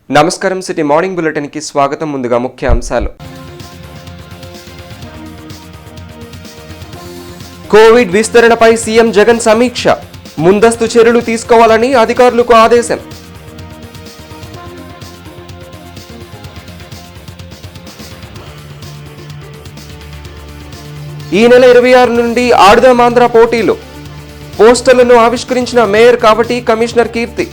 నమస్కారం. City morning bulletin కి స్వాగతం. ముందుగా ముఖ్య అంశాలు. కోవిడ్ విస్తరణపై సీఎం జగన్ సమీక్ష. ముందస్తు చర్యలు తీసుకోవాలని అధికారులకు ఆదేశం. ఈ నెల 26 నుండి ఆడుదాం ఆంధ్ర పోటీలు. పోస్టర్లను ఆవిష్కరించిన మేయర్ కావటి, కమిషనర్ కీర్తి.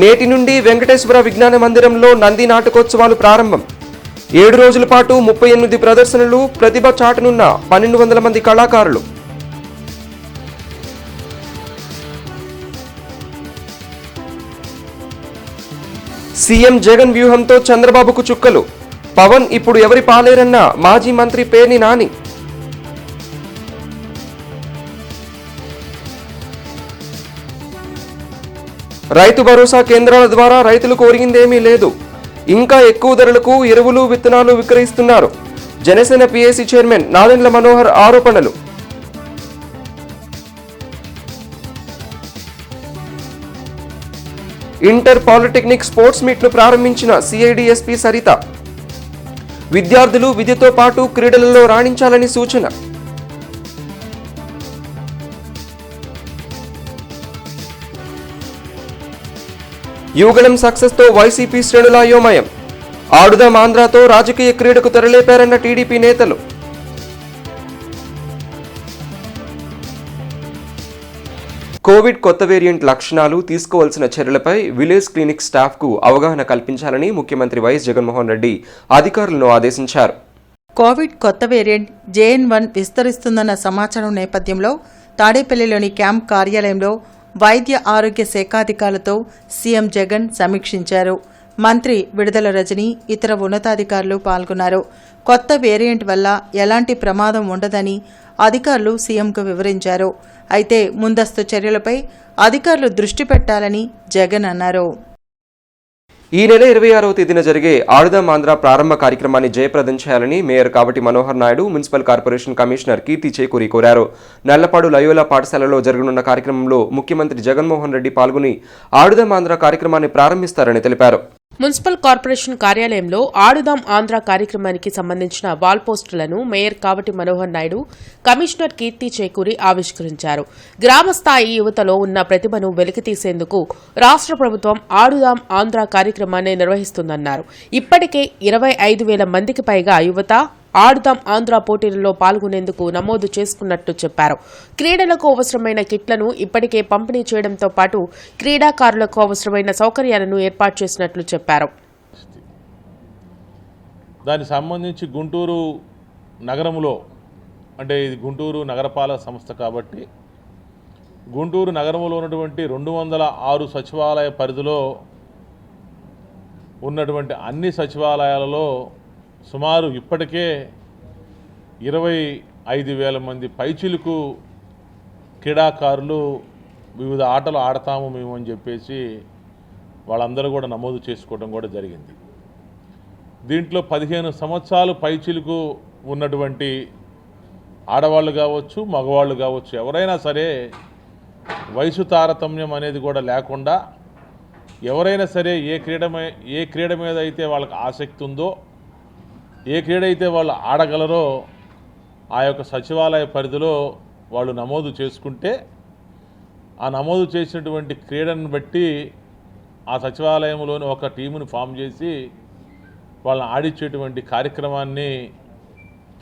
నేటి నుండి వెంకటేశ్వర విజ్ఞాన మందిరంలో నంది నాటకోత్సవాలు ప్రారంభం. 7 రోజుల పాటు 38 ప్రదర్శనలు, ప్రతిభ చాటనున్న 1200 మంది కళాకారులు. సీఎం జగన్ వ్యూహంతో చంద్రబాబుకు చుక్కలు. పవన్ ఇప్పుడు ఎవరి పాలేరన్న మాజీ మంత్రి పేర్ని నాని. రైతు భరోసా కేంద్రాల ద్వారా రైతులకు ఒరిగిందేమీ లేదు. ఇంకా ఎక్కువ ధరలకు ఎరువులు, విత్తనాలు విక్రయిస్తున్నారు. జనసేన పీఏసీ చైర్మన్ నాదెండ్ల మనోహర్ ఆరోపణలు. ఇంటర్ పాలిటెక్నిక్ స్పోర్ట్స్ మీట్ ను ప్రారంభించిన సిఐడిఎస్పీ సరిత. విద్యార్థులు విద్యతో పాటు క్రీడలలో రాణించాలని సూచన. యువగళం సక్సెస్ తో వైసీపీ శ్రేణుల అయోమయం. ఆడుదాం ఆంధ్రతో రాజకీయ క్రీడకు తెరలేపారన్న టీడీపీ నేతలు. కోవిడ్ కొత్త వేరియంట్ లక్షణాలు, తీసుకోవాల్సిన చర్యలపై విలేజ్ క్లినిక్ స్టాఫ్ కు అవగాహన కల్పించాలని ముఖ్యమంత్రి వైఎస్ జగన్మోహన్ రెడ్డి అధికారులను ఆదేశించారు. కోవిడ్ కొత్త వేరియంట్ JN.1 విస్తరిస్తుందన్న సమాచారం నేపథ్యంలో తాడేపల్లిలోని క్యాంప్ కార్యాలయంలో వైద్య ఆరోగ్య శాఖాధికారులతో సీఎం జగన్ సమీక్షించారు. మంత్రి విడుదల రజని, ఇతర ఉన్నతాధికారులు పాల్గొన్నారు. కొత్త వేరియంట్ వల్ల ఎలాంటి ప్రమాదం ఉండదని అధికారులు సీఎంకు వివరించారు. అయితే ముందస్తు చర్యలపై అధికారులు దృష్టి పెట్టాలని జగన్ అన్నారు. ఈ నెల 26వ తేదీన జరిగే ఆడుదాం ఆంధ్ర ప్రారంభ కార్యక్రమాన్ని జయప్రదం చేయాలని mayor Kavati Manohar Naidu, municipal corporation commissioner Keerthi Chekuri కోరారు. నల్లపాడు లయోలా పాఠశాలలో జరగనున్న కార్యక్రమంలో ముఖ్యమంత్రి జగన్మోహన్ రెడ్డి పాల్గొని ఆడుదాం ఆంధ్ర కార్యక్రమాన్ని ప్రారంభిస్తారని తెలిపారు. మున్సిపల్ కార్పొరేషన్ కార్యాలయంలో ఆడుదాం ఆంధ్ర కార్యక్రమానికి సంబంధించిన వాల్ పోస్టులను మేయర్ కావటి మనోహర్ నాయుడు, కమిషనర్ కీర్తి చేకూరి ఆవిష్కరించారు. గ్రామస్థాయి యువతలో ఉన్న ప్రతిభను వెలికితీసేందుకు రాష్ట్ర ప్రభుత్వం ఆడుదాం ఆంధ్ర కార్యక్రమాన్ని నిర్వహిస్తుందన్నారు. ఇప్పటికే 25,000 మందికి పైగా యువత ఆడుదాం ఆంధ్ర పోటీలలో పాల్గొనేందుకు నమోదు చేసుకున్నట్టు చెప్పారు. క్రీడలకు అవసరమైన కిట్లను ఇప్పటికే పంపిణీ చేయడంతో పాటు క్రీడాకారులకు అవసరమైన సౌకర్యాలను ఏర్పాటు చేసినట్లు చెప్పారు. దానికి సంబంధించి గుంటూరు నగరంలో, అంటే ఇది గుంటూరు నగరపాలక సంస్థ కాబట్టి గుంటూరు నగరంలో ఉన్నటువంటి 206 సచివాలయ పరిధిలో ఉన్నటువంటి అన్ని సచివాలయాలలో సుమారు ఇప్పటికే 25,000 మంది పైచిలుకు క్రీడాకారులు వివిధ ఆటలు ఆడతాము మేము అని చెప్పేసి వాళ్ళందరూ కూడా నమోదు చేసుకోవడం కూడా జరిగింది. దీంట్లో 15 సంవత్సరాలు పైచిలుకు ఉన్నటువంటి ఆడవాళ్ళు కావచ్చు, మగవాళ్ళు కావచ్చు, ఎవరైనా సరే వయసు తారతమ్యం అనేది కూడా లేకుండా ఎవరైనా సరే ఏ క్రీడ మీద అయితే వాళ్ళకి ఆసక్తి ఉందో, ఏ క్రీడ అయితే వాళ్ళు ఆడగలరో ఆ యొక్క సచివాలయ పరిధిలో వాళ్ళు నమోదు చేసుకుంటే ఆ నమోదు చేసినటువంటి క్రీడను బట్టి ఆ సచివాలయంలోని ఒక టీముని ఫామ్ చేసి వాళ్ళని ఆడించేటువంటి కార్యక్రమాన్ని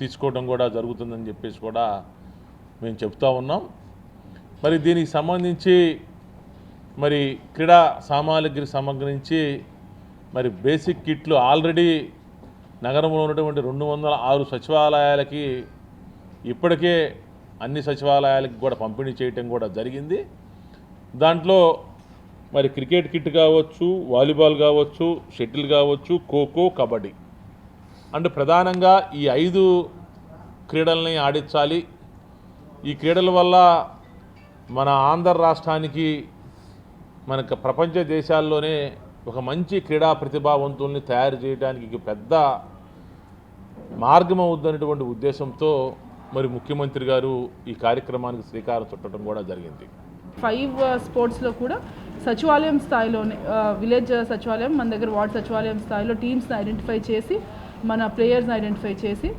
తీసుకోవడం కూడా జరుగుతుందని చెప్పేసి కూడా మేము చెప్తా ఉన్నాం. మరి దీనికి సంబంధించి మరి క్రీడా సామాగ్రికి సంబంధించి మరి బేసిక్ కిట్లు ఆల్రెడీ నగరంలో ఉన్నటువంటి 206 సచివాలయాలకి ఇప్పటికే అన్ని సచివాలయాలకి కూడా పంపిణీ చేయటం కూడా జరిగింది. దాంట్లో మరి క్రికెట్ కిట్ కావచ్చు, వాలీబాల్ కావచ్చు, షటిల్ కావచ్చు, ఖోఖో, కబడ్డీ అంటే ప్రధానంగా ఈ 5 క్రీడల్ని ఆడించాలి. ఈ క్రీడల వల్ల మన ఆంధ్ర రాష్ట్రానికి, మనకు ప్రపంచ దేశాల్లోనే ఒక మంచి క్రీడా ప్రతిభావంతుల్ని తయారు చేయడానికి పెద్ద మార్గం అవుతున్నటువంటి ఉద్దేశంతో మరి ముఖ్యమంత్రి గారు ఈ కార్యక్రమానికి శ్రీకారం చుట్టడం కూడా జరిగింది. 5 స్పోర్ట్స్లో కూడా సచివాలయం స్థాయిలోనే విలేజ్ సచివాలయం మన దగ్గర వార్డ్ సచివాలయం స్థాయిలో టీమ్స్ని ఐడెంటిఫై చేసి మన ప్లేయర్స్ని ఐడెంటిఫై చేసి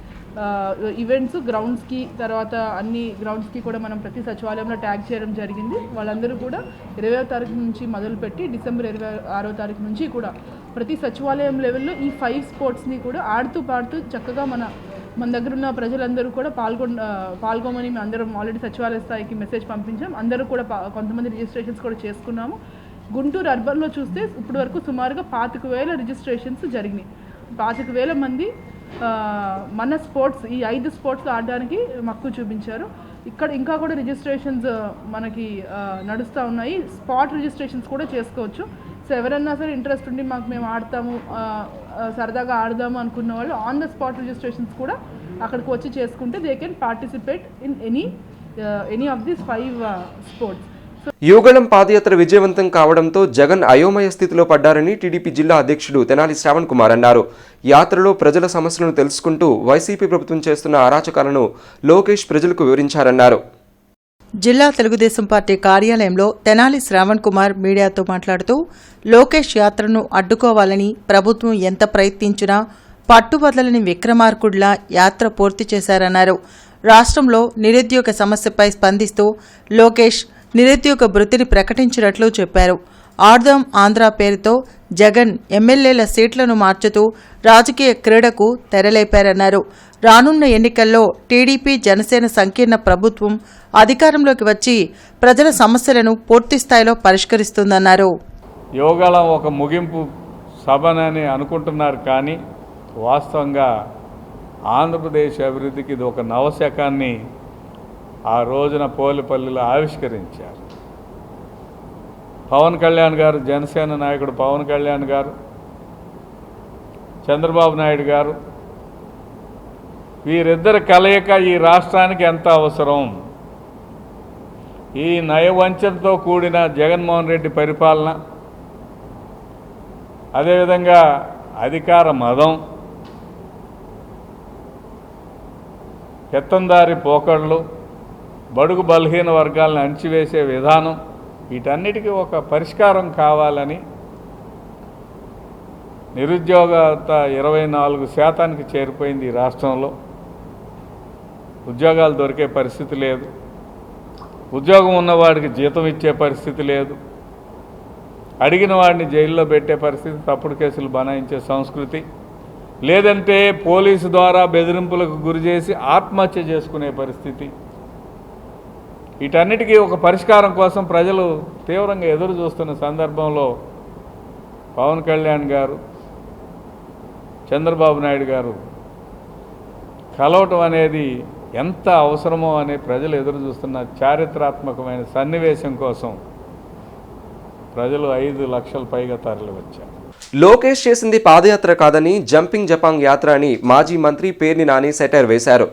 ఈవెంట్స్ గ్రౌండ్స్కి తర్వాత అన్ని గ్రౌండ్స్కి కూడా మనం ప్రతి సచివాలయంలో ట్యాగ్ చేయడం జరిగింది. వాళ్ళందరూ కూడా 20వ తారీఖు నుంచి మొదలుపెట్టి డిసెంబర్ 26వ తారీఖు నుంచి కూడా ప్రతి సచివాలయం లెవెల్లో ఈ 5 స్పోర్ట్స్ని కూడా ఆడుతూ పాడుతూ చక్కగా మన దగ్గర ఉన్న ప్రజలందరూ కూడా పాల్గొమని మేము అందరం ఆల్రెడీ సచివాలయ స్థాయికి మెసేజ్ పంపించాం. అందరూ కూడా కొంతమంది రిజిస్ట్రేషన్స్ కూడా చేసుకున్నాము. గుంటూరు అర్బన్లో చూస్తే ఇప్పటి వరకు సుమారుగా 25,000 రిజిస్ట్రేషన్స్ జరిగినాయి. 25,000 మంది మన స్పోర్ట్స్ ఈ 5 స్పోర్ట్స్లో ఆడడానికి మక్కువ చూపించారు. ఇక్కడ ఇంకా కూడా రిజిస్ట్రేషన్స్ మనకి నడుస్తూ ఉన్నాయి. స్పాట్ రిజిస్ట్రేషన్స్ కూడా చేసుకోవచ్చు. సో ఎవరన్నా సరే ఇంట్రెస్ట్ ఉండి మేము ఆడతాము సరదాగా ఆడదాము అనుకున్న వాళ్ళు ఆన్ ద స్పాట్ రిజిస్ట్రేషన్స్ కూడా అక్కడికి వచ్చి చేసుకుంటే they can participate in any of these 5 sports. Yuvagalam పాదయాత్ర విజయవంతం కావడంతో జగన్ అయోమయ స్థితిలో పడ్డారని టీడీపీ జిల్లా అధ్యక్షుడు తెనాలి శ్రావణ్ కుమార్ అన్నారు. యాత్రలో ప్రజల సమస్యలను తెలుసుకుంటూ వైసీపీ ప్రభుత్వం చేస్తున్న అరాచకాలను లోకేష్ ప్రజలకు వివరించారన్నారు. జిల్లా తెలుగుదేశం పార్టీ కార్యాలయంలో తెనాలి శ్రావణ్ కుమార్ మీడియాతో మాట్లాడుతూ లోకేష్ యాత్రను అడ్డుకోవాలని ప్రభుత్వం ఎంత ప్రయత్నించినా పట్టుబదలని విక్రమార్కుడిలా యాత్ర పూర్తి చేశారన్నారు. రాష్ట్రంలో నిరుద్యోగ సమస్యపై స్పందిస్తూ లోకేష్ నిరుద్యోగ భృతిని ప్రకటించినట్లు చెప్పారు. ఆర్దాం ఆంధ్ర పేరుతో జగన్ ఎమ్మెల్యేల సీట్లను మార్చుతూ రాజకీయ క్రీడకు తెరలేపారన్నారు. రానున్న ఎన్నికల్లో టీడీపీ జనసేన సంకీర్ణ ప్రభుత్వం అధికారంలోకి వచ్చి ప్రజల సమస్యలను పూర్తిస్థాయిలో పరిష్కరిస్తుందన్నారు. యువగళం ఒక ముగింపు సభనని అనుకుంటున్నారు, కానీ వాస్తవంగా ఆంధ్రప్రదేశ్ అభివృద్ధికి ఇది ఒక నవశకాన్ని ఆ రోజున పోలిపల్లిలో ఆవిష్కరించారు. పవన్ కళ్యాణ్ గారు, జనసేన నాయకుడు పవన్ కళ్యాణ్ గారు, చంద్రబాబు నాయుడు గారు, వీరిద్దరి కలయిక ఈ రాష్ట్రానికి ఎంత అవసరం. ఈ నయవంచనతో కూడిన జగన్మోహన్ రెడ్డి పరిపాలన, అదేవిధంగా అధికార మదం, పెత్తందారి పోకళ్ళు, బడుగు బలహీన వర్గాలను అణిచివేసే విధానం, వీటన్నిటికీ ఒక పరిష్కారం కావాలని నిరుద్యోగత 24% చేరిపోయింది ఈ రాష్ట్రంలో. ఉద్యోగాలు దొరికే పరిస్థితి లేదు. ఉద్యోగం ఉన్నవాడికి జీతం ఇచ్చే పరిస్థితి లేదు. అడిగిన వాడిని జైల్లో పెట్టే పరిస్థితి, తప్పుడు కేసులు బనాయించే సంస్కృతి, లేదంటే పోలీసు ద్వారా బెదిరింపులకు గురి చేసి ఆత్మహత్య చేసుకునే పరిస్థితి. వీటన్నిటికీ ఒక పరిష్కారం కోసం ప్రజలు తీవ్రంగా ఎదురు చూస్తున్న సందర్భంలో పవన్ కళ్యాణ్ గారు, చంద్రబాబు నాయుడు గారు కలవటం అనేది ఎంత అవసరమో అని ప్రజలు ఎదురు చూస్తున్న చారిత్రాత్మకమైన సన్నివేశం కోసం ప్రజలు 5 లక్షల పైగా తరలి వచ్చారు. లోకేష్ చేసింది పాదయాత్ర కాదని జంపింగ్ జపాంగ్ యాత్ర అని మాజీ మంత్రి పేర్ని నాని సెటైర్ వేశారు.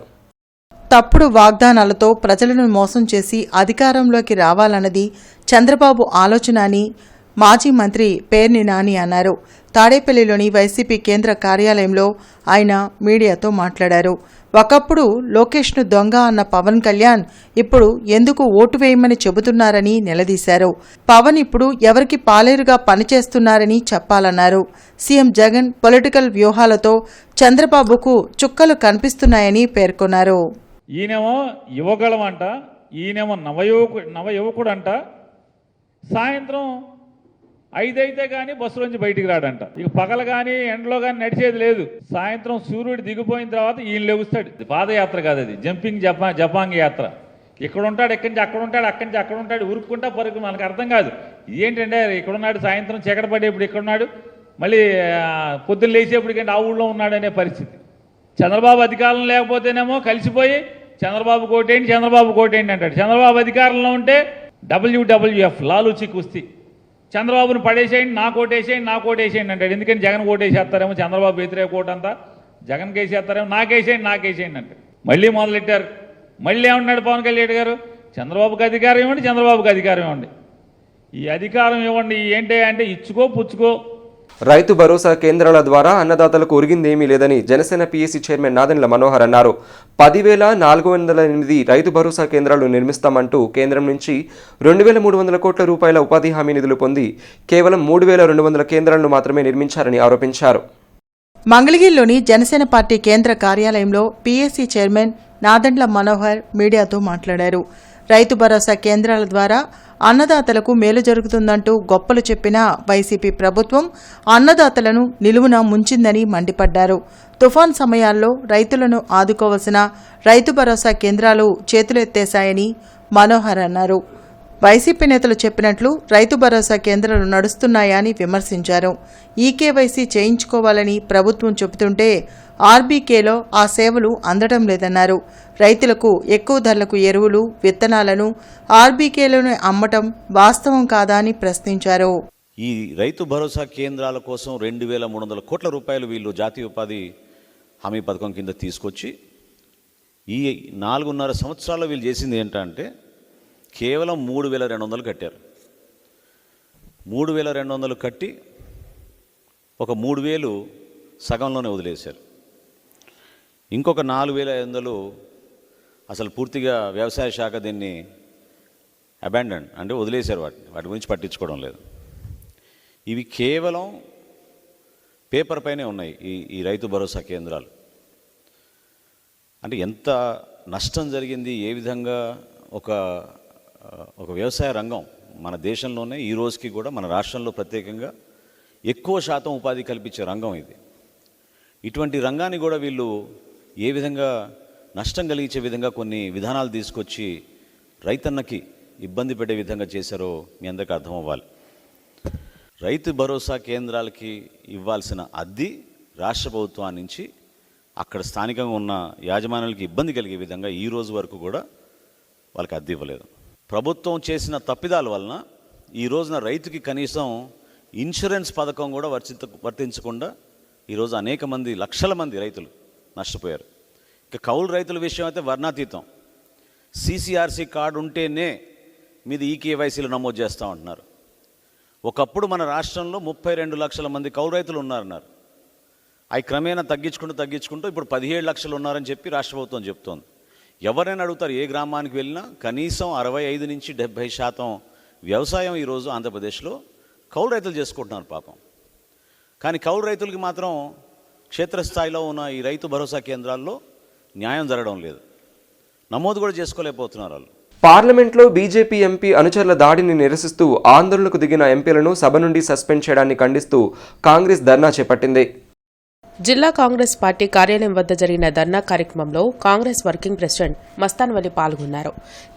తప్పుడు వాగ్దానాలతో ప్రజలను మోసం చేసి అధికారంలోకి రావాలన్నది చంద్రబాబు ఆలోచన అని మాజీ మంత్రి పేర్ని నాని అన్నారు. తాడేపల్లిలోని వైసీపీ కేంద్ర కార్యాలయంలో ఆయన మీడియాతో మాట్లాడారు. ఒకప్పుడు లోకేష్ను దొంగ అన్న పవన్ కళ్యాణ్ ఇప్పుడు ఎందుకు ఓటు వేయమని చెబుతున్నారని నిలదీశారు. పవన్ ఇప్పుడు ఎవరికి పాలేరుగా పనిచేస్తున్నారని చెప్పాలన్నారు. సీఎం జగన్ పొలిటికల్ వ్యూహాలతో చంద్రబాబుకు చుక్కలు కనిపిస్తున్నాయని పేర్కొన్నారు. ఈయనేమో యువగళం అంట, ఈయనేమో నవయువకుడు అంట. సాయంత్రం 5 అయితే కానీ బస్సులోంచి బయటికి రాడంట. ఇక పగల కానీ ఎండలో కానీ నడిచేది లేదు. సాయంత్రం సూర్యుడు దిగిపోయిన తర్వాత ఈయన లేగుస్తాడు. పాదయాత్ర కాదు, అది జంపింగ్ జపాంగ్ యాత్ర. ఇక్కడ ఉంటాడు, ఎక్కడి నుంచి అక్కడ ఉంటాడు, అక్కడి నుంచి అక్కడ ఉంటాడు, ఉరుక్కుంటా పరుగు. మనకు అర్థం కాదు ఏంటంటే, ఇక్కడున్నాడు సాయంత్రం చీకటి పడేప్పుడు ఇక్కడున్నాడు, మళ్ళీ పొద్దున్న లేచేప్పటికంటే ఆ ఊళ్ళో ఉన్నాడు అనే పరిస్థితి. చంద్రబాబు అధికారం లేకపోతేనేమో కలిసిపోయి చంద్రబాబు కోటేయండి, చంద్రబాబు కోటేయండి అంటాడు. చంద్రబాబు అధికారంలో ఉంటే WWF లాలూచి కుస్తీ, చంద్రబాబును పడేసేయండి, నా కోటేసేయండి, నా కోటేసేయండి అంటాడు. ఎందుకని జగన్ కోటేసేస్తారేమో, చంద్రబాబు వ్యతిరేక కోట అంతా జగన్ కేసేస్తారేమో, నాకేసేయండి నాకేసేయండి అంటాడు. మళ్ళీ మొదలెట్టారు. మళ్ళీ ఏమన్నాడు పవన్ కళ్యాణ్ గారు, చంద్రబాబుకి అధికారం ఇవ్వండి, చంద్రబాబుకి అధికారం ఇవ్వండి. ఈ అధికారం ఇవ్వండి ఏంటి అంటే ఇచ్చుకో పుచ్చుకో. రైతు భరోసా కేంద్రాల ద్వారా అన్నదాతలకు ఒరిగిందేమీ లేదని జనసేన పీఎస్సీ చైర్మన్ నాదెండ్ల మనోహర్ అన్నారు. 10,408 రైతు భరోసా కేంద్రాలు నిర్మిస్తామంటూ కేంద్రం నుంచి 2,300 కోట్ల రూపాయల ఉపాధి హామీ నిధులు పొంది కేవలం 3,200 కేంద్రాలను మాత్రమే నిర్మించారని ఆరోపించారు. మంగళగిరిలోని జనసేన పార్టీ కేంద్ర కార్యాలయంలో పీఎస్సీ చైర్మన్ నాదెండ్ల మనోహర్ మీడియాతో మాట్లాడారు. రైతు భరోసా కేంద్రాల ద్వారా అన్నదాతలకు మేలు జరుగుతుందంటూ గొప్పలు చెప్పిన వైసీపీ ప్రభుత్వం అన్నదాతలను నిలువున ముంచిందని మండిపడ్డారు. తుఫాన్ సమయాల్లో రైతులను ఆదుకోవాల్సిన రైతు భరోసా కేంద్రాలు చేతులెత్తేశాయని మనోహర్ అన్నారు. వైసీపీ నేతలు చెప్పినట్లు రైతు భరోసా కేంద్రాలు నడుస్తున్నాయని విమర్శించారు. ఈకేవైసీ చేయించుకోవాలని ప్రభుత్వం చెబుతుంటే ఆర్బీకేలో ఆ సేవలు అందడం లేదన్నారు. రైతులకు ఎక్కువ ధరలకు ఎరువులు, విత్తనాలను ఆర్బీకేలోనే అమ్మటం వాస్తవం కాదా అని ప్రశ్నించారు. ఈ రైతు భరోసా కేంద్రాల కోసం 2,300 కోట్ల రూపాయలు వీళ్ళు జాతీయ ఉపాధి హామీ పథకం కింద తీసుకొచ్చి ఈ 4.5 సంవత్సరాల్లో వీళ్ళు చేసింది ఏంటంటే కేవలం 3,200 కట్టారు. 3,200 కట్టి ఒక 3,000 సగంలోనే వదిలేశారు. ఇంకొక 4,500 అసలు పూర్తిగా వ్యవసాయ శాఖ దీన్ని అబాండన్ అంటే వదిలేశారు. వాటి గురించి పట్టించుకోవడం లేదు. ఇవి కేవలం పేపర్ పైనే ఉన్నాయి ఈ రైతు భరోసా కేంద్రాలు. అంటే ఎంత నష్టం జరిగింది, ఏ విధంగా ఒక వ్యవసాయ రంగం మన దేశంలోనే ఈ రోజుకి కూడా మన రాష్ట్రంలో ప్రత్యేకంగా ఎక్కువ శాతం ఉపాధి కల్పించే రంగం ఇది. ఇటువంటి రంగాన్ని కూడా వీళ్ళు ఏ విధంగా నష్టం కలిగించే విధంగా కొన్ని విధానాలు తీసుకొచ్చి రైతన్నకి ఇబ్బంది పెట్టే విధంగా చేశారో మీ అందరికీ అర్థం అవ్వాలి. రైతు భరోసా కేంద్రాలకి ఇవ్వాల్సిన అద్దె రాష్ట్ర ప్రభుత్వం నుంచి అక్కడ స్థానికంగా ఉన్న యాజమాన్యాలకి ఇబ్బంది కలిగే విధంగా ఈ రోజు వరకు కూడా వాళ్ళకి అద్దె ఇవ్వలేదు. ప్రభుత్వం చేసిన తప్పిదాల వలన ఈ రోజున రైతుకి కనీసం ఇన్సూరెన్స్ పథకం కూడా వర్తించకుండా ఈరోజు అనేక మంది, లక్షల మంది రైతులు నష్టపోయారు. ఇక కౌలు రైతుల విషయం అయితే వర్ణాతీతం. CCRC కార్డు ఉంటేనే మీది ఈకేవైసీలు నమోదు చేస్తామంటున్నారు. ఒకప్పుడు మన రాష్ట్రంలో 32 లక్షల మంది కౌలు రైతులు ఉన్నారన్నారు. అవి క్రమేణా తగ్గించుకుంటూ ఇప్పుడు 17 లక్షలు ఉన్నారని చెప్పి రాష్ట్ర ప్రభుత్వం చెప్తోంది. ఎవరైనా అడుగుతారు, ఏ గ్రామానికి వెళ్ళినా కనీసం 65 నుంచి 70% వ్యవసాయం ఈరోజు ఆంధ్రప్రదేశ్లో కౌలు రైతులు చేసుకుంటున్నారు పాపం. కానీ కౌలు రైతులకి మాత్రం క్షేత్రస్థాయిలో ఉన్న ఈ రైతు భరోసా కేంద్రాల్లో న్యాయం జరగడం లేదు. నమోదు కూడా చేసుకోలేకపోతున్నారు వాళ్ళు. పార్లమెంట్లో బీజేపీ ఎంపీ అనుచరుల దాడిని నిరసిస్తూ ఆందోళనకు దిగిన ఎంపీలను సభ నుండి సస్పెండ్ చేయడాన్ని ఖండిస్తూ కాంగ్రెస్ ధర్నా చేపట్టింది. జిల్లా కాంగ్రెస్ పార్టీ కార్యాలయం వద్ద జరిగిన ధర్నా కార్యక్రమంలో కాంగ్రెస్ వర్కింగ్ ప్రెసిడెంట్ మస్తాన్ వలి పాల్గొన్నారు.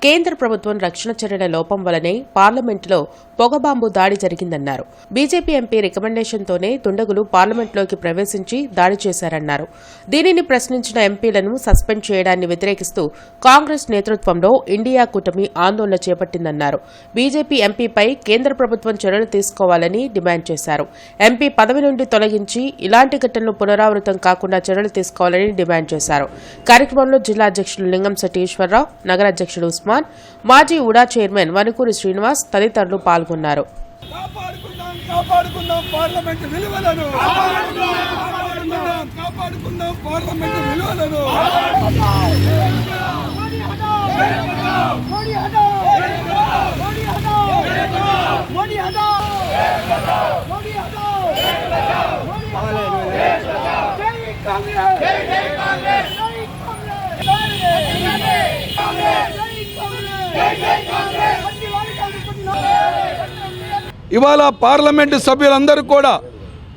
కేంద్ర ప్రభుత్వం రక్షణ చర్యల లోపం వల్లనే పార్లమెంటులో పొగబాంబు దాడి జరిగిందన్నారు. బీజేపీ ఎంపీ రికమెండేషన్తోనే దుండగులు పార్లమెంట్లోకి ప్రవేశించి దాడి చేశారన్నారు. దీనిని ప్రశ్నించిన ఎంపీలను సస్పెండ్ చేయడాన్ని వ్యతిరేకిస్తూ కాంగ్రెస్ నేతృత్వంలో ఇండియా కూటమి ఆందోళన చేపట్టిందన్నారు. బీజేపీ ఎంపీపై కేంద్ర ప్రభుత్వం చర్యలు తీసుకోవాలని డిమాండ్ చేశారు. ఎంపీ పదవి నుండి తొలగించి ఇలాంటి ఘటనలు పునరావృతం కాకుండా చర్యలు తీసుకోవాలని డిమాండ్ చేశారు. కార్యక్రమంలో జిల్లా అధ్యక్షులు లింగం సతీశ్వరరావు, నగర అధ్యక్షుడు ఉస్మాన్, మాజీ ఉడా చైర్మన్ వనుకూరి శ్రీనివాస్ తదితరులు పాల్గొన్నారు. ఇవాళ పార్లమెంటు సభ్యులందరూ కూడా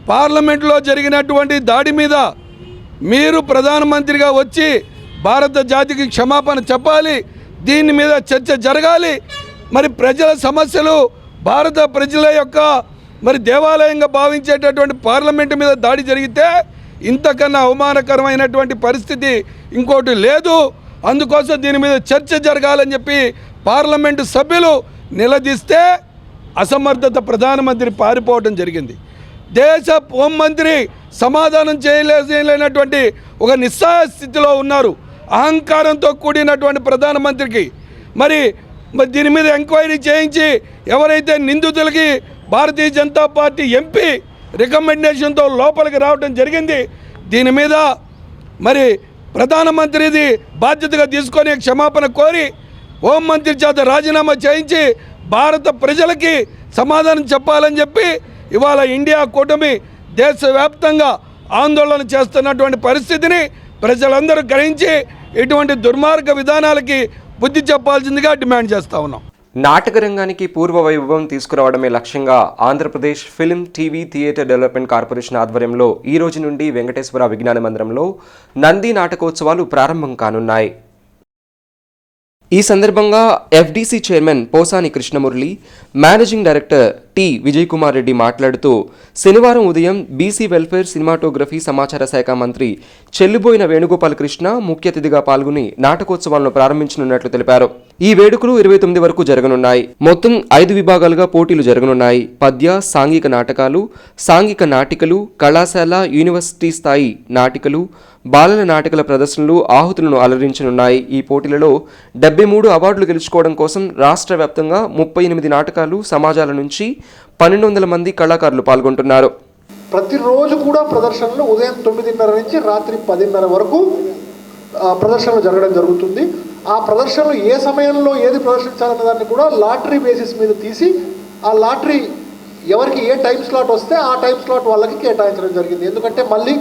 పార్లమెంటులో జరిగినటువంటి దాడి మీద మీరు ప్రధానమంత్రిగా వచ్చి భారత జాతికి క్షమాపణ చెప్పాలి. దీని మీద చర్చ జరగాలి. మరి ప్రజల సమస్యలు, భారత ప్రజల యొక్క మరి దేవాలయంగా భావించేటటువంటి పార్లమెంటు మీద దాడి జరిగితే ఇంతకన్నా అవమానకరమైనటువంటి పరిస్థితి ఇంకోటి లేదు. అందుకోసం దీని మీద చర్చ జరగాలని చెప్పి పార్లమెంటు సభ్యులు నిలదీస్తే అసమర్థత ప్రధానమంత్రి పారిపోవడం జరిగింది. దేశ హోంమంత్రి సమాధానం చేయలేనటువంటి ఒక నిస్సహాయ స్థితిలో ఉన్నారు. అహంకారంతో కూడినటువంటి ప్రధానమంత్రికి మరి దీని మీద ఎంక్వైరీ చేయించి ఎవరైతే నిందితులకి భారతీయ జనతా పార్టీ ఎంపీ రికమెండేషన్తో లోపలికి రావడం జరిగింది. దీని మీద మరి ప్రధానమంత్రిది బాధ్యతగా తీసుకొని క్షమాపణ కోరి హోంమంత్రి చేత రాజీనామా చేయించి భారత ప్రజలకి సమాధానం చెప్పాలని చెప్పి ఇవాళ ఇండియా కూటమి దేశవ్యాప్తంగా ఆందోళన చేస్తున్నటువంటి పరిస్థితిని ప్రజలందరూ గ్రహించి ఇటువంటి దుర్మార్గ విధానాలకి బుద్ధి చెప్పాల్సిందిగా డిమాండ్ చేస్తా ఉన్నాం. నాటక రంగానికి పూర్వ వైభవం తీసుకురావడమే లక్ష్యంగా Andhra Pradesh film, TV, theatre development corporation ఆధ్వర్యంలో ఈ రోజు నుండి వెంకటేశ్వర విజ్ఞాన మందిరంలో నంది నాటకోత్సవాలు ప్రారంభం కానున్నాయి. ఈ సందర్భంగా FDC chairman Posani Krishnamurali, managing director T Vijay Kumar Reddy మాట్లాడుతూ శనివారం ఉదయం బీసీ వెల్ఫేర్, సినిమాటోగ్రఫీ, సమాచార శాఖ మంత్రి చెల్లుబోయిన వేణుగోపాల్ కృష్ణ ముఖ్య అతిథిగా పాల్గొని నాటకోత్సవాలను ప్రారంభించనున్నట్లు తెలిపారు. ఈ వేడుకలు 29 వరకు జరగనున్నాయి. మొత్తం 5 విభాగాలుగా పోటీలు జరగనున్నాయి. పద్య, సాంఘిక నాటకాలు, సాంఘిక నాటికలు, కళాశాల, యూనివర్సిటీ స్థాయి నాటికలు, బాలల నాటకాల ప్రదర్శనలు ఆహుతులను అలరించనున్నాయి. ఈ పోటీలలో 73 అవార్డులు గెలుచుకోవడం కోసం రాష్ట్ర వ్యాప్తంగా 38 నాటకాలు, సమాజాల నుంచి 1200 మంది కళాకారులు పాల్గొంటున్నారు. ప్రతిరోజు కూడా ప్రదర్శనలు ఉదయం 9:30 నుంచి రాత్రి 10:30 వరకు ప్రదర్శనలు జరగడం జరుగుతుంది. ఆ ప్రదర్శనలు ఏ సమయంలో ఏది ప్రదర్శించాలనే దాన్ని కూడా లాటరీ బేసిస్ మీద తీసి ఆ లాటరీ ఎవరికి ఏ టైం స్లాట్ వస్తే ఆ టైం స్లాట్ వాళ్ళకి కేటాయించడం జరిగింది. ఎందుకంటే మళ్ళీ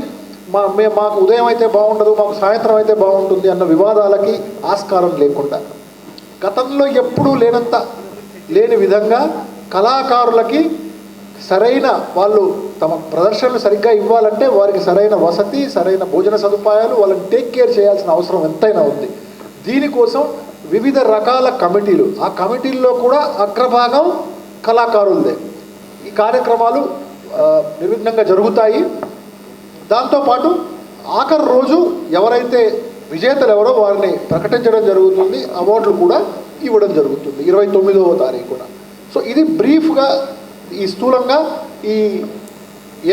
మాకు ఉదయం అయితే బాగుండదు, మాకు సాయంత్రం అయితే బాగుంటుంది అన్న వివాదాలకి ఆస్కారం లేకుండా గతంలో ఎప్పుడూ లేని విధంగా కళాకారులకి సరైన వాళ్ళు తమ ప్రదర్శనలు సరిగ్గా ఇవ్వాలంటే వారికి సరైన వసతి, సరైన భోజన సదుపాయాలు, వాళ్ళని టేక్ కేర్ చేయాల్సిన అవసరం ఎంతైనా ఉంది. దీనికోసం వివిధ రకాల కమిటీలు, ఆ కమిటీల్లో కూడా అగ్రభాగం కళాకారులదే. ఈ కార్యక్రమాలు నిర్విఘ్నంగా జరుగుతాయి. దాంతోపాటు ఆఖరి రోజు ఎవరైతే విజేతలు ఎవరో వారిని ప్రకటించడం జరుగుతుంది. అవార్డులు కూడా ఇవ్వడం జరుగుతుంది 29వ తారీఖున. సో ఇది బ్రీఫ్గా ఈ స్థూలంగా ఈ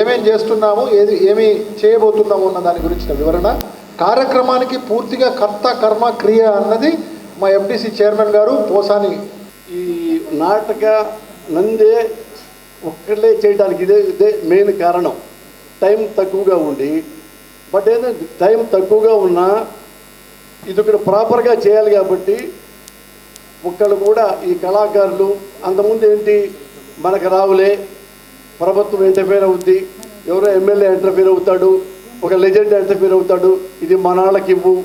ఏమేం చేస్తున్నాము, ఏమి చేయబోతున్నాము అన్న దాని గురించిన వివరణ. కార్యక్రమానికి పూర్తిగా కర్త, కర్మ, క్రియ అన్నది మా ఎఫ్డీసీ చైర్మన్ గారు పోసాని. ఈ నాటక నందే ఒక్కళ్ళే చేయడానికి ఇదే మెయిన్ కారణం. టైం తక్కువగా ఉండి, బట్ ఏంటంటే టైం తక్కువగా ఉన్నా ఇది ఒకటి ప్రాపర్గా చేయాలి కాబట్టి ఒక్కళ్ళు కూడా ఈ కళాకారులు అంతకుముందు ఏంటి మనకు రావులే, ప్రభుత్వం ఇంటర్ఫేర్ అవుద్ది, ఎవరో ఎమ్మెల్యే ఇంటర్ఫేర్ అవుతాడు, ఒక లెజెండ్ ఇంటర్ఫేర్ అవుతాడు, ఇది మన వాళ్ళకి ఇవ్వు,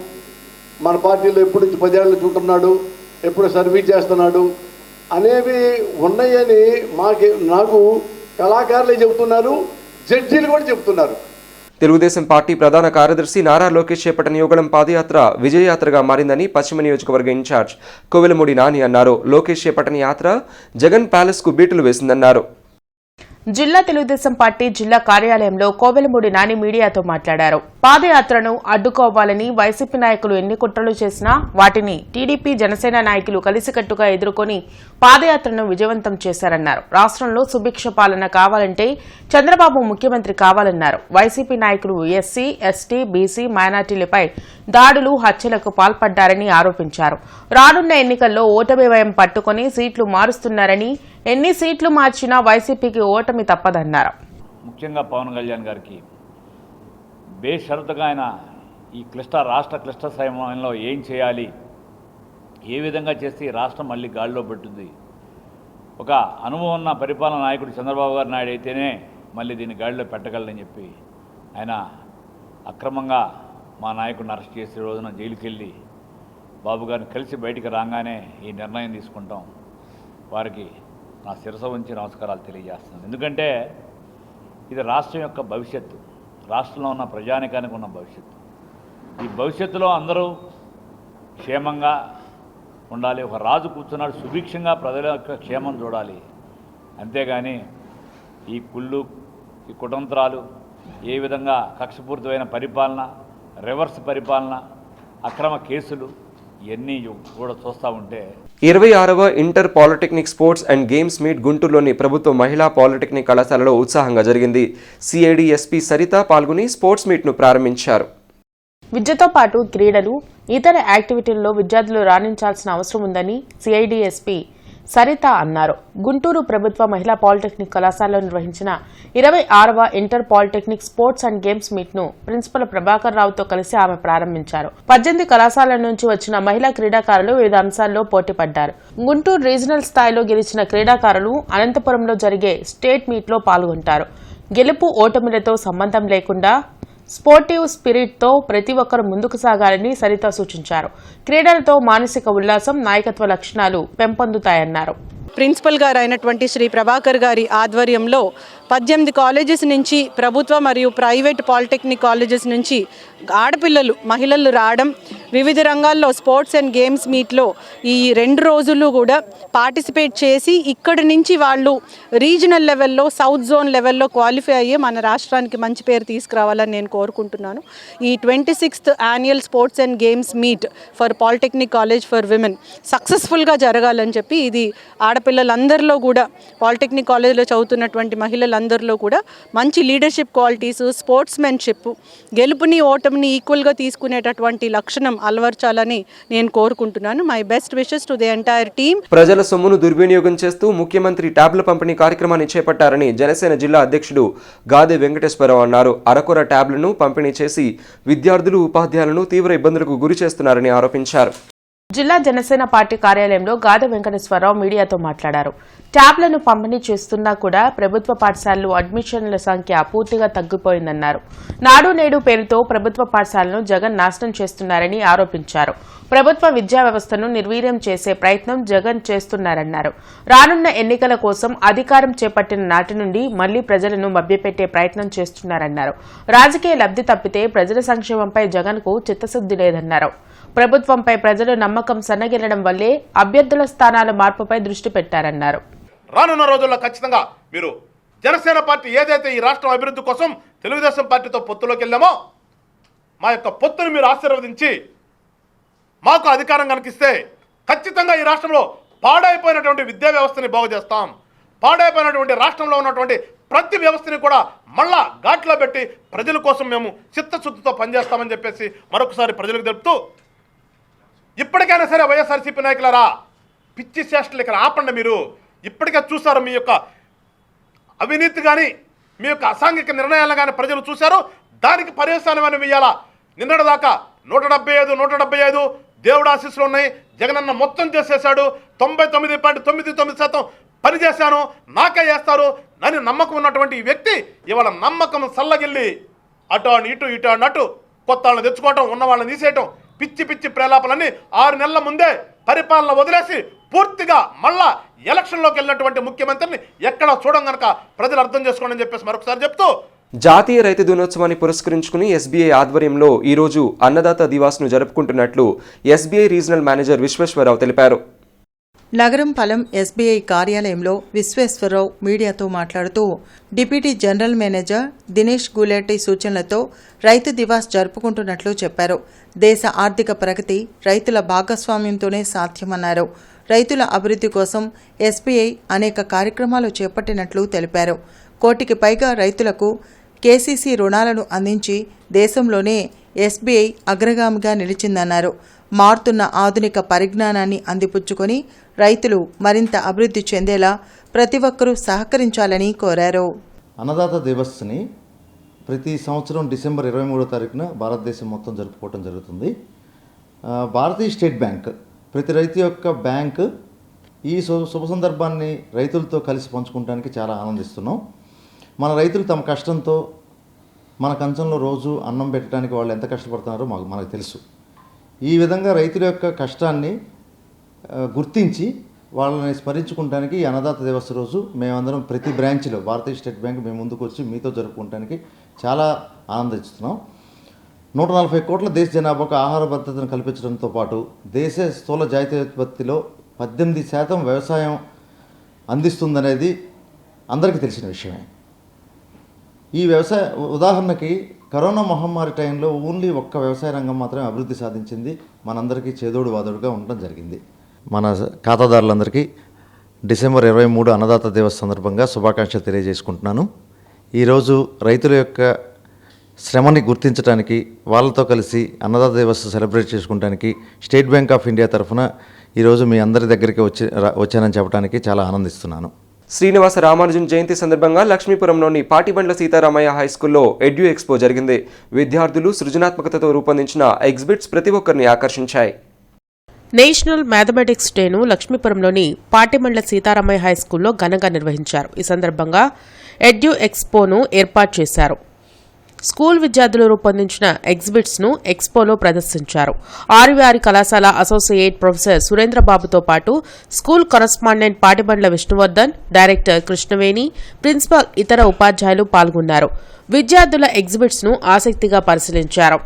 మన పార్టీలో ఎప్పుడు నుంచి 10 ఏళ్ళు చూస్తున్నాడు, ఎప్పుడు సర్వీస్ చేస్తున్నాడు అనేవి ఉన్నాయని నాకు కళాకారులే చెబుతున్నారు, జడ్జీలు కూడా చెబుతున్నారు. తెలుగుదేశం పార్టీ ప్రధాన కార్యదర్శి నారా లోకేష్ చేపట్టిన యువగళం పాదయాత్ర విజయయాత్రగా మారిందని పశ్చిమ నియోజకవర్గ ఇన్ఛార్జ్ కోవెలమూడి నాని అన్నారు. లోకేష్ చేపట్టిన యాత్ర జగన్ ప్యాలెస్ కు బీటులు వేసిందన్నారు. జిల్లా తెలుగుదేశం పార్టీ జిల్లా కార్యాలయంలో కోవెలమూడి నాని మీడియాతో మాట్లాడారు. పాదయాత్రను అడ్డుకోవాలని వైసీపీ నాయకులు ఎన్ని కుట్రలు చేసినా వాటిని టీడీపీ, జనసేన నాయకులు కలిసికట్టుగా ఎదుర్కొని పాదయాత్రను విజయవంతం చేశారన్నారు. రాష్ట్రంలో సుభిక్ష పాలన కావాలంటే చంద్రబాబు ముఖ్యమంత్రి కావాలన్నారు. వైసీపీ నాయకులు ఎస్సీ, ఎస్టీ, బీసీ, మైనార్టీలపై దాడులు, హత్యలకు పాల్పడ్డారని ఆరోపించారు. రానున్న ఎన్నికల్లో ఓటమి భయం పట్టుకుని సీట్లు మారుస్తున్నారని, ఎన్ని సీట్లు మార్చినా వైసీపీకి ఓటమి తప్పదన్నారు. ముఖ్యంగా పవన్ కళ్యాణ్ గారికి బేషరతుగా ఆయన ఈ రాష్ట్ర క్లిష్ట సమయంలో ఏం చేయాలి, ఏ విధంగా చేస్తే రాష్ట్రం మళ్ళీ గాడిలో పెట్టుద్ది, ఒక అనుభవం ఉన్న పరిపాలన నాయకుడు చంద్రబాబు గారు నాయుడు అయితేనే మళ్ళీ దీన్ని గాడిలో పెట్టగలరని చెప్పి ఆయన అక్రమంగా మా నాయకుడిని అరెస్ట్ చేసే రోజున జైలుకి వెళ్ళి బాబు గారిని కలిసి బయటికి రాగానే ఈ నిర్ణయం తీసుకుంటాం. వారికి నా శిరస ఉంచి నమస్కారాలు తెలియజేస్తున్నాను. ఎందుకంటే ఇది రాష్ట్రం యొక్క భవిష్యత్తు, రాష్ట్రంలో ఉన్న ప్రజానికానికి ఉన్న భవిష్యత్తు. ఈ భవిష్యత్తులో అందరూ క్షేమంగా ఉండాలి. ఒక రాజు కూర్చున్నాడు, సుభిక్షంగా ప్రజల యొక్క క్షేమం చూడాలి. అంతేగాని ఈ కుళ్ళు, ఈ కుతంత్రాలు, ఏ విధంగా కక్షపూరితమైన పరిపాలన, రివర్స్ పరిపాలన, అక్రమ కేసులు ఇవన్నీ కూడా చూస్తూ ఉంటే 26వ inter polytechnic sports and games meet గుంటూరులోని ప్రభుత్వ మహిళా పాలిటెక్నిక్ కళాశాలలో ఉత్సాహంగా జరిగింది. సిఐడి ఎస్పీ సరిత పాల్గొని స్పోర్ట్స్ మీట్ను ప్రారంభించారు. విద్యతో పాటు క్రీడలు, ఇతర యాక్టివిటీల్లో విద్యార్థులు రాణించాల్సిన అవసరం ఉందని సిఐడి ఎస్పీ సరిత అన్నారు. గుంటూరు ప్రభుత్వ మహిళా పాలిటెక్నిక్ కళాశాలలో నిర్వహించిన 26వ inter polytechnic sports and games meet ను ప్రిన్సిపల్ ప్రభాకర్ రావుతో కలిసి ఆమె ప్రారంభించారు. 18 కళాశాలల నుంచి వచ్చిన మహిళా క్రీడాకారులు వివిధ అంశాల్లో పోటీ పడ్డారు. గుంటూరు రీజనల్ స్థాయిలో గెలిచిన క్రీడాకారులు అనంతపురంలో జరిగే స్టేట్ మీట్ లో పాల్గొంటారు. గెలుపు ఓటమిలతో సంబంధం లేకుండా స్పోర్టివ్ స్పిరిట్తో ప్రతి ఒక్కరూ ముందుకు సాగాలని సరిత సూచించారు. క్రీడలతో మానసిక ఉల్లాసం, నాయకత్వ లక్షణాలు పెంపొందుతాయన్నారు. ప్రిన్సిపల్ గారు అయినటువంటి శ్రీ ప్రభాకర్ గారి ఆధ్వర్యంలో 18 కాలేజెస్ నుంచి ప్రభుత్వ మరియు ప్రైవేట్ పాలిటెక్నిక్ కాలేజెస్ నుంచి ఆడపిల్లలు మహిళలు రావడం, వివిధ రంగాల్లో స్పోర్ట్స్ అండ్ గేమ్స్ మీట్లో ఈ 2 రోజులు కూడా పార్టిసిపేట్ చేసి ఇక్కడి నుంచి వాళ్ళు రీజనల్ లెవెల్లో, సౌత్ జోన్ లెవెల్లో క్వాలిఫై అయ్యి మన రాష్ట్రానికి మంచి పేరు తీసుకురావాలని నేను కోరుకుంటున్నాను. ఈ 26th annual sports and games meet for polytechnic college for women సక్సెస్ఫుల్గా జరగాలని చెప్పి, ఇది ఆడపిల్లలందరిలో కూడా పాలిటెక్నిక్ కాలేజ్లో చదువుతున్నటువంటి మహిళలందరిలో కూడా మంచి లీడర్షిప్ క్వాలిటీస్, స్పోర్ట్స్మెన్షిప్, గెలుపుని ఓటమిని ఈక్వల్గా తీసుకునేటటువంటి లక్షణం అలవర్చాలని నేను కోరుకుంటున్నాను. My best wishes to the entire team. ప్రజల సొమ్మును దుర్వినియోగం చేస్తూ ముఖ్యమంత్రి ట్యాబ్ల పంపిణీ కార్యక్రమాన్ని చేపట్టారని జనసేన జిల్లా అధ్యక్షుడు గాదే వెంకటేశ్వరరావు అన్నారు. అరకొర ట్యాబ్లను పంపిణీ చేసి విద్యార్థులు, ఉపాధ్యాయులను తీవ్ర ఇబ్బందులకు గురి చేస్తున్నారని ఆరోపించారు. జిల్లా జనసేన పార్టీ కార్యాలయంలో గాదె వెంకటేశ్వరరావు మీడియాతో మాట్లాడారు. ట్యాబ్లను పంపిణీ చేస్తున్నా కూడా ప్రభుత్వ పాఠశాలలు అడ్మిషన్ల సంఖ్య పూర్తిగా తగ్గిపోయిందన్నారు. నాడు నేడు పేరుతో ప్రభుత్వ పాఠశాలను జగన్ నాశనం చేస్తున్నారని ఆరోపించారు. ప్రభుత్వ విద్యా వ్యవస్థను నిర్వీర్యం చేసే ప్రయత్నం జగన్ చేస్తున్నారన్నారు. రానున్న ఎన్నికల కోసం అధికారం చేపట్టిన నాటి నుండి మళ్లీ ప్రజలను మభ్యపెట్టే ప్రయత్నం చేస్తున్నారన్నారు. రాజకీయ లబ్ధి తప్పితే ప్రజల సంక్షేమంపై జగన్కు చిత్తశుద్ది లేదన్నారు. ప్రభుత్వంపై ప్రజలు నమ్మకం సన్నగిల్లడం వల్లే అభ్యర్థుల స్థానాల మార్పుపై దృష్టి పెట్టారన్నారు. రానున్న రోజుల్లో ఖచ్చితంగా మీరు జనసేన పార్టీ ఏదైతే ఈ రాష్ట్రం అభివృద్ధి కోసం తెలుగుదేశం పార్టీతో పొత్తులోకి వెళ్ళామో, మా యొక్క పొత్తును మీరు ఆశీర్వదించి మాకు అధికారం కనిపిస్తే ఖచ్చితంగా ఈ రాష్ట్రంలో పాడైపోయినటువంటి విద్యా వ్యవస్థని బాగు చేస్తాం. పాడైపోయినటువంటి రాష్ట్రంలో ఉన్నటువంటి ప్రతి వ్యవస్థని కూడా మళ్ళా ఘాట్లో పెట్టి ప్రజల కోసం మేము చిత్తశుద్ధితో పనిచేస్తామని చెప్పేసి మరొకసారి ప్రజలకు తెలుపుతూ, ఇప్పటికైనా సరే వైఎస్ఆర్సీపీ నాయకులారా, పిచ్చి చేష్టలు ఇక్కడ ఆపండి. మీరు ఇప్పటికే చూసారు మీ యొక్క అవినీతి కానీ మీ యొక్క అసాంఘిక నిర్ణయాలను కానీ ప్రజలు చూశారు. దానికి పర్యవసానం వేయాలా. నిన్నటిదాకా 175 దేవుడు ఆశీస్సులు ఉన్నాయి. జగనన్న మొత్తం చేసేశాడు. 99.99% పని చేశాను, నాకే చేస్తారు అని నమ్మకం ఉన్నటువంటి ఈ వ్యక్తి ఇవాళ నమ్మకం సల్లగిల్లి అటు ఇటు అన్నట్టు కొత్త వాళ్ళని తెచ్చుకోవటం, ఉన్న వాళ్ళని తీసేయటం, పిచ్చి ప్రేలాపలన్నీ 6 నెలల ముందే పరిపాలన వదిలేసి పూర్తిగా మళ్ళా ఎలక్షన్లోకి వెళ్ళినటువంటి ముఖ్యమంత్రిని ఎక్కడ చూడం గనక ప్రజలు అర్థం చేసుకోండి అని చెప్పేసి మరొకసారి చెప్తూ, జాతీయ రైతు దినోత్సవాన్ని పురస్కరించుకుని ఎస్బీఐ ఆధ్వర్యంలో ఈరోజు అన్నదాత దివాస్ను జరుపుకుంటున్నట్లు ఎస్బీఐ రీజనల్ మేనేజర్ విశ్వేశ్వరరావు తెలిపారు. నగరం పలం ఎస్బీఐ కార్యాలయంలో విశ్వేశ్వరరావు మీడియాతో మాట్లాడుతూ డిప్యూటీ జనరల్ మేనేజర్ దినేష్ గులేటి సూచనలతో రైతు దివాస్ జరుపుకుంటున్నట్లు చెప్పారు. దేశ ఆర్థిక ప్రగతి రైతుల భాగస్వామ్యంతోనే సాధ్యమన్నారు. రైతుల అభివృద్ధి కోసం ఎస్బీఐ అనేక కార్యక్రమాలు చేపట్టినట్లు తెలిపారు. 1 కోటికి పైగా రైతులకు కేసీసీ రుణాలను అందించి దేశంలోనే ఎస్బీఐ అగ్రగామిగా నిలిచిందన్నారు. మారుతున్న ఆధునిక పరిజ్ఞానాన్ని అందిపుచ్చుకొని రైతులు మరింత అభివృద్ధి చెందేలా ప్రతి ఒక్కరూ సహకరించాలని కోరారు. అన్నదాత దివస్ని ప్రతి సంవత్సరం డిసెంబర్ 23వ తారీఖున భారతదేశం మొత్తం జరుపుకోవడం జరుగుతుంది. భారతీయ స్టేట్ బ్యాంక్ ప్రతి రైతు యొక్క బ్యాంక్ ఈ శుభ సందర్భాన్ని రైతులతో కలిసి పంచుకోవడానికి చాలా ఆనందిస్తున్నాం. మన రైతులు తమ కష్టంతో మన కంచంలో రోజు అన్నం పెట్టడానికి వాళ్ళు ఎంత కష్టపడుతున్నారో మనకు తెలుసు. ఈ విధంగా రైతుల యొక్క కష్టాన్ని గుర్తించి వాళ్ళని స్మరించుకోవడానికి ఈ అన్నదాత దివస్ రోజు మేమందరం ప్రతి బ్రాంచ్లో భారతీయ స్టేట్ బ్యాంక్ మేము ముందుకు వచ్చి మీతో జరుపుకోవడానికి చాలా ఆనందిస్తున్నాం. 140 కోట్ల దేశ జనాభాకు ఆహార భద్రతను కల్పించడంతో పాటు దేశ స్థూల జాతీయోత్పత్తిలో 18% వ్యవసాయం అందిస్తుందనేది అందరికీ తెలిసిన విషయమే. ఈ వ్యవసాయ ఉదాహరణకి కరోనా మహమ్మారి టైంలో ఓన్లీ ఒక్క వ్యవసాయ రంగం మాత్రమే అభివృద్ధి సాధించింది. మనందరికీ చేదోడు వాదోడుగా ఉండడం జరిగింది. మన ఖాతాదారులందరికీ డిసెంబర్ 23 అన్నదాత దివస్ సందర్భంగా శుభాకాంక్షలు తెలియజేసుకుంటున్నాను. ఈరోజు రైతుల యొక్క శ్రమని గుర్తించడానికి, వాళ్ళతో కలిసి అన్నదాత దివస్ సెలబ్రేట్ చేసుకోవడానికి స్టేట్ బ్యాంక్ ఆఫ్ ఇండియా తరఫున ఈరోజు మీ అందరి దగ్గరికి వచ్చానని చెప్పడానికి చాలా ఆనందిస్తున్నాను. శ్రీనివాస రామానుజన్ జయంతి సందర్భంగా లక్ష్మీపురంలోని పాటిబండ్ల సీతారామయ్య హైస్కూల్లో ఎడ్యూ ఎక్స్పో జరిగింది. విద్యార్థులు సృజనాత్మకతతో రూపొందించిన ఎగ్జిబిట్స్ ప్రతి ఒక్కరిని ఆకర్షించాయి. నేషనల్ మ్యాథమెటిక్స్ డేను లక్ష్మీపురంలోని పాటిమండ్ల సీతారామయ్య హైస్కూల్లో ఘనంగా నిర్వహించారు. ఈ సందర్భంగా ఎడ్యూ ఎక్స్పోను ఏర్పాటు చేశారు. స్కూల్ విద్యార్థులు రూపొందించిన ఎగ్జిబిట్స్ ను ఎక్స్పోలో ప్రదర్శించారు. ఆర్వీఆర్ కళాశాల అసోసియేట్ ప్రొఫెసర్ సురేంద్రబాబుతో పాటు school correspondent Patibandla Vishnuvardhan, director Krishnaveni, principal, ఇతర ఉపాధ్యాయులు పాల్గొన్నారు. విద్యార్థుల ఎగ్జిబిట్స్ ను ఆసక్తిగా పరిశీలించారు.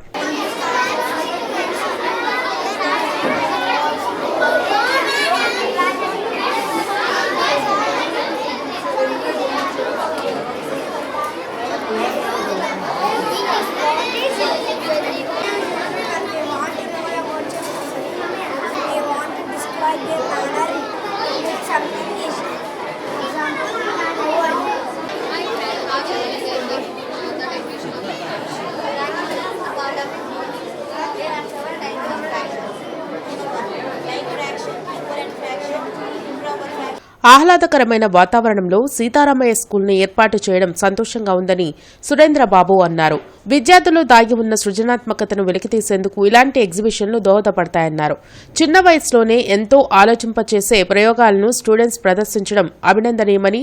ఆహ్లాదకరమైన వాతావరణంలో సీతారామయ్య స్కూల్ను ఏర్పాటు చేయడం సంతోషంగా ఉందని సురేంద్రబాబు అన్నారు. విద్యార్థులు దాగి ఉన్న సృజనాత్మకతను వెలికితీసేందుకు ఇలాంటి ఎగ్జిబిషన్లు దోహదపడతాయన్నారు. చిన్న వయసులోనే ఎంతో ఆలోచింపచేసే ప్రయోగాలను స్టూడెంట్స్ ప్రదర్శించడం అభినందనీయమని